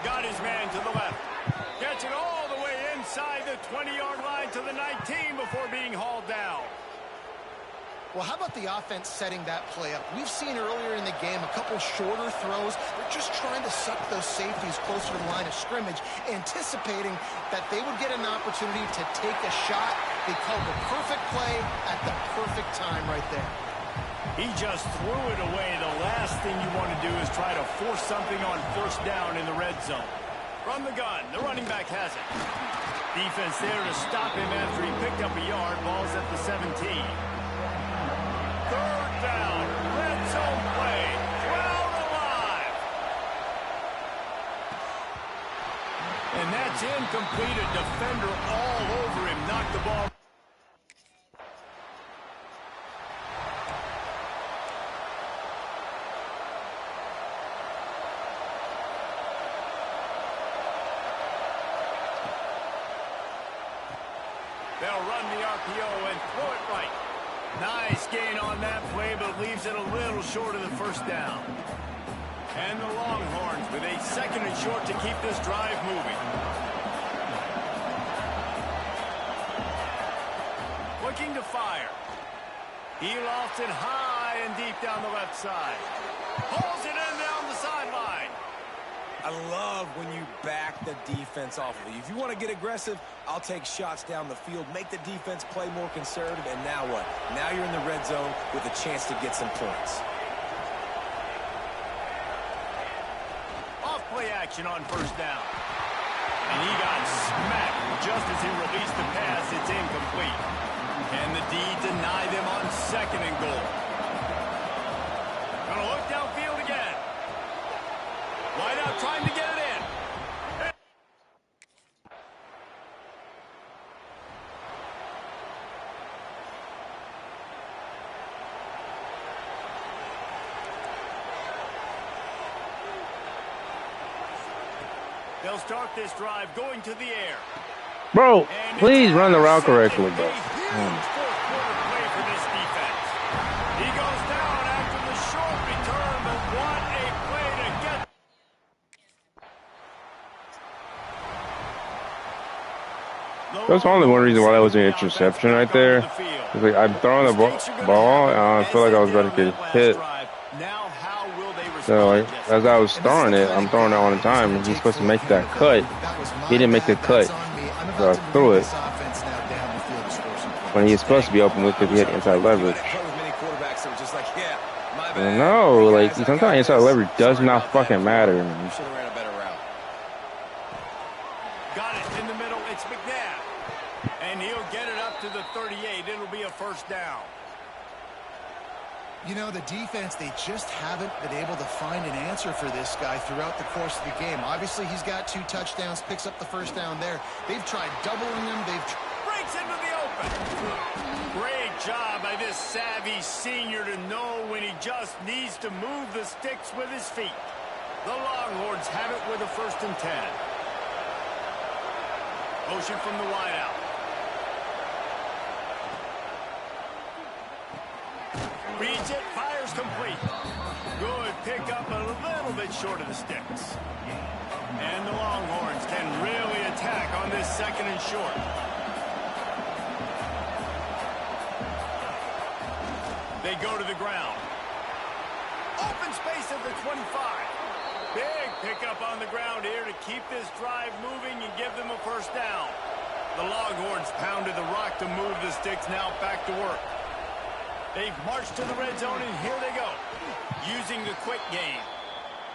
Got his man to the left. Gets it all the way inside the 20-yard line to the 19 before being hauled down. Well, how about the offense setting that play up? We've seen earlier in the game a couple shorter throws. They're just trying to suck those safeties closer to the line of scrimmage, anticipating that they would get an opportunity to take a shot. They called the perfect play at the perfect time right there. He just threw it away. The last thing you want to do is try to force something on 1st down in the red zone. From the gun, the running back has it. Defense there to stop him after he picked up a yard. Ball's at the 17. 3rd down, red zone play, crowd alive. And that's incomplete. A defender all over him, knocked the ball. They'll run the RPO and throw it right. Nice gain on that play, but leaves it a little short of the 1st down. And the Longhorns with a 2nd and short to keep this drive moving. Looking to fire. He lofts it high and deep down the left side. Pulls it in down the sideline. I love when you back the defense off of you. If you want to get aggressive, I'll take shots down the field, make the defense play more conservative, and now what? Now you're in the red zone with a chance to get some points. Off play action on 1st down. And he got smacked just as he released the pass. It's incomplete. And the D deny them on 2nd and goal. Gonna look downfield again. Wide out trying to get it in. They'll start this drive going to the air. Bro, please run the route correctly, bro. Huge 4th quarter play for this defense. He goes down after the short return, but what a play to get. That's only one reason why that was an interception right there. It's like I'm throwing the ball, and I feel like I was about to get hit. So like, as I was throwing it, I'm throwing it all the time, and he's supposed to make that cut. He didn't make the cut, so I threw it. When he's supposed to be open with it, he had inside leverage. No, like sometimes inside leverage does not fucking matter. Man. Got it in the middle. It's McNabb, and he'll get it up to the 38. It'll be a 1st down. You know, the defense, they just haven't been able to find an answer for this guy throughout the course of the game. Obviously, he's got 2 touchdowns, picks up the 1st down there. They've tried doubling him. Breaks into the open. Great job by this savvy senior to know when he just needs to move the sticks with his feet. The Longhorns have it with a 1st and 10. Motion from the wideout. Reads it, fires complete. Good pickup, a little bit short of the sticks. And the Longhorns can really attack on this 2nd and short. They go to the ground. Open space at the 25. Big pickup on the ground here to keep this drive moving and give them a first down. The Longhorns pounded the rock to move the sticks, now back to work. They've marched to the red zone, and here they go, using the quick game.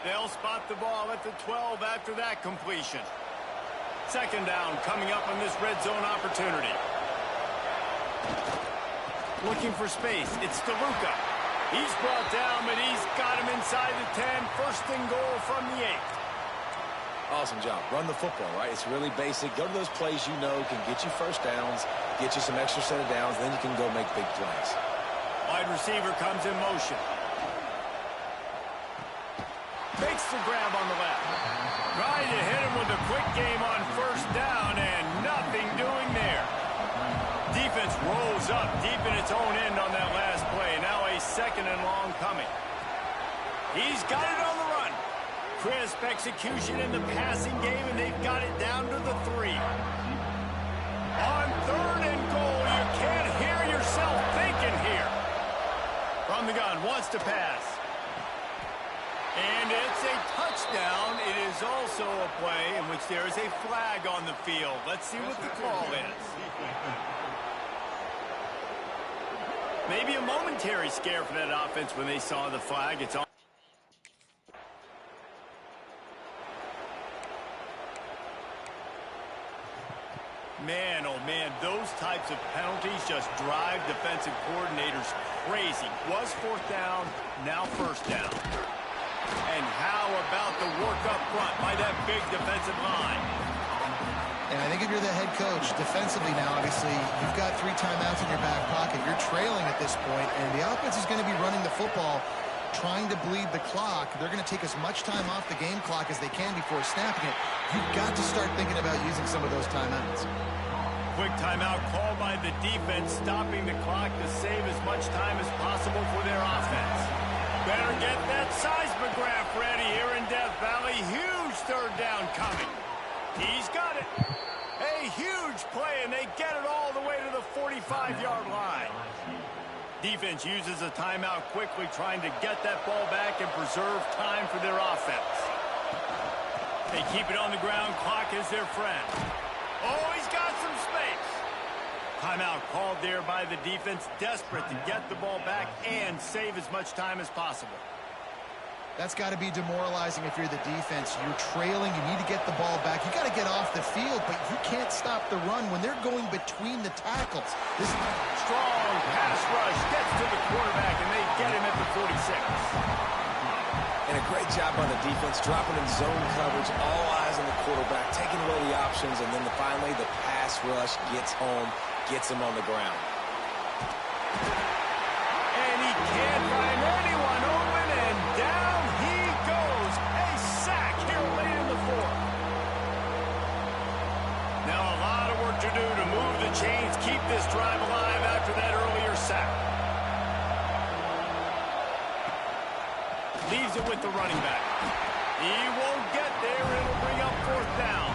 They'll spot the ball at the 12 after that completion. Second down coming up on this red zone opportunity. Looking for space. It's DeLuca. He's brought down, but he's got him inside the 10. First and goal from the 8. Awesome job. Run the football, right? It's really basic. Go to those plays you know can get you first downs, get you some extra set of downs, then you can go make big plays. Wide receiver comes in motion. Makes the grab on the left. Trying to hit him with a quick game on first down, and nothing doing there. Defense rolls up deep in its own end on that last play. Now a second and long coming. He's got it on the run. Crisp execution in the passing game, and they've got it down to the 3. On third and goal, you can't hear yourself thinking here. From the gun, wants to pass. And it's a touchdown. It is also a play in which there is a flag on the field. Let's see what the call is. Maybe a momentary scare for that offense when they saw the flag. It's on. Man, oh man, those types of penalties just drive defensive coordinators crazy. Was fourth down, now first down. And how about the work up front by that big defensive line? And I think if you're the head coach, defensively now, obviously, you've got 3 timeouts in your back pocket. You're trailing at this point, and the offense is going to be running the football, trying to bleed the clock. They're going to take as much time off the game clock as they can before snapping it. You've got to start thinking about using some of those timeouts. Quick timeout called by the defense, stopping the clock to save as much time as possible for their offense. Better get that seismograph ready here in Death Valley. Huge third down coming. He's got it. A huge play, and they get it all the way to the 45-yard line. Defense uses a timeout quickly, trying to get that ball back and preserve time for their offense. They keep it on the ground. Clock is their friend. Oh, he's got some space. Timeout called there by the defense, desperate to get the ball back and save as much time as possible. That's got to be demoralizing if you're the defense. You're trailing. You need to get the ball back. You got to get off the field, but you can't stop the run when they're going between the tackles. This strong pass rush gets to the quarterback, and they get him at the 46. And a great job by the defense, dropping in zone coverage, all eyes on the quarterback, taking away the options, and then finally the pass rush gets home, gets him on the ground. And he can't find anyone open, and down he goes. A sack here late in the 4th. Now a lot of work to do to move the chains, keep this drive alive after that earlier sack. Leaves it with the running back. He won't get there. It'll bring up fourth down.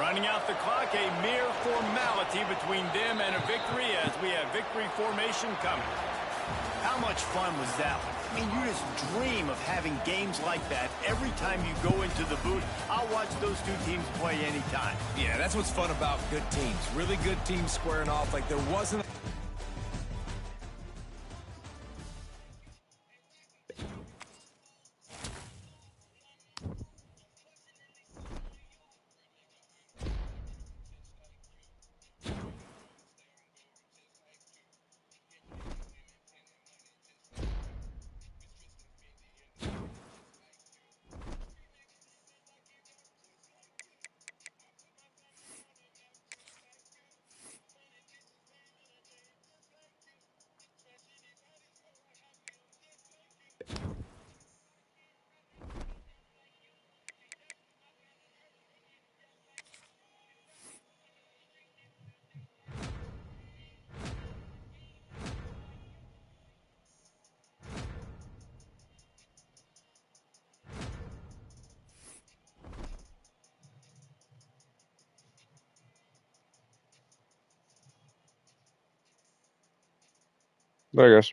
Running out the clock, a mere formality between them and a victory as we have victory formation coming. How much fun was that one? I mean, you just dream of having games like that every time you go into the booth. I'll watch those two teams play anytime. Yeah, that's what's fun about good teams. Really good teams squaring off like there wasn't. Bye, guys.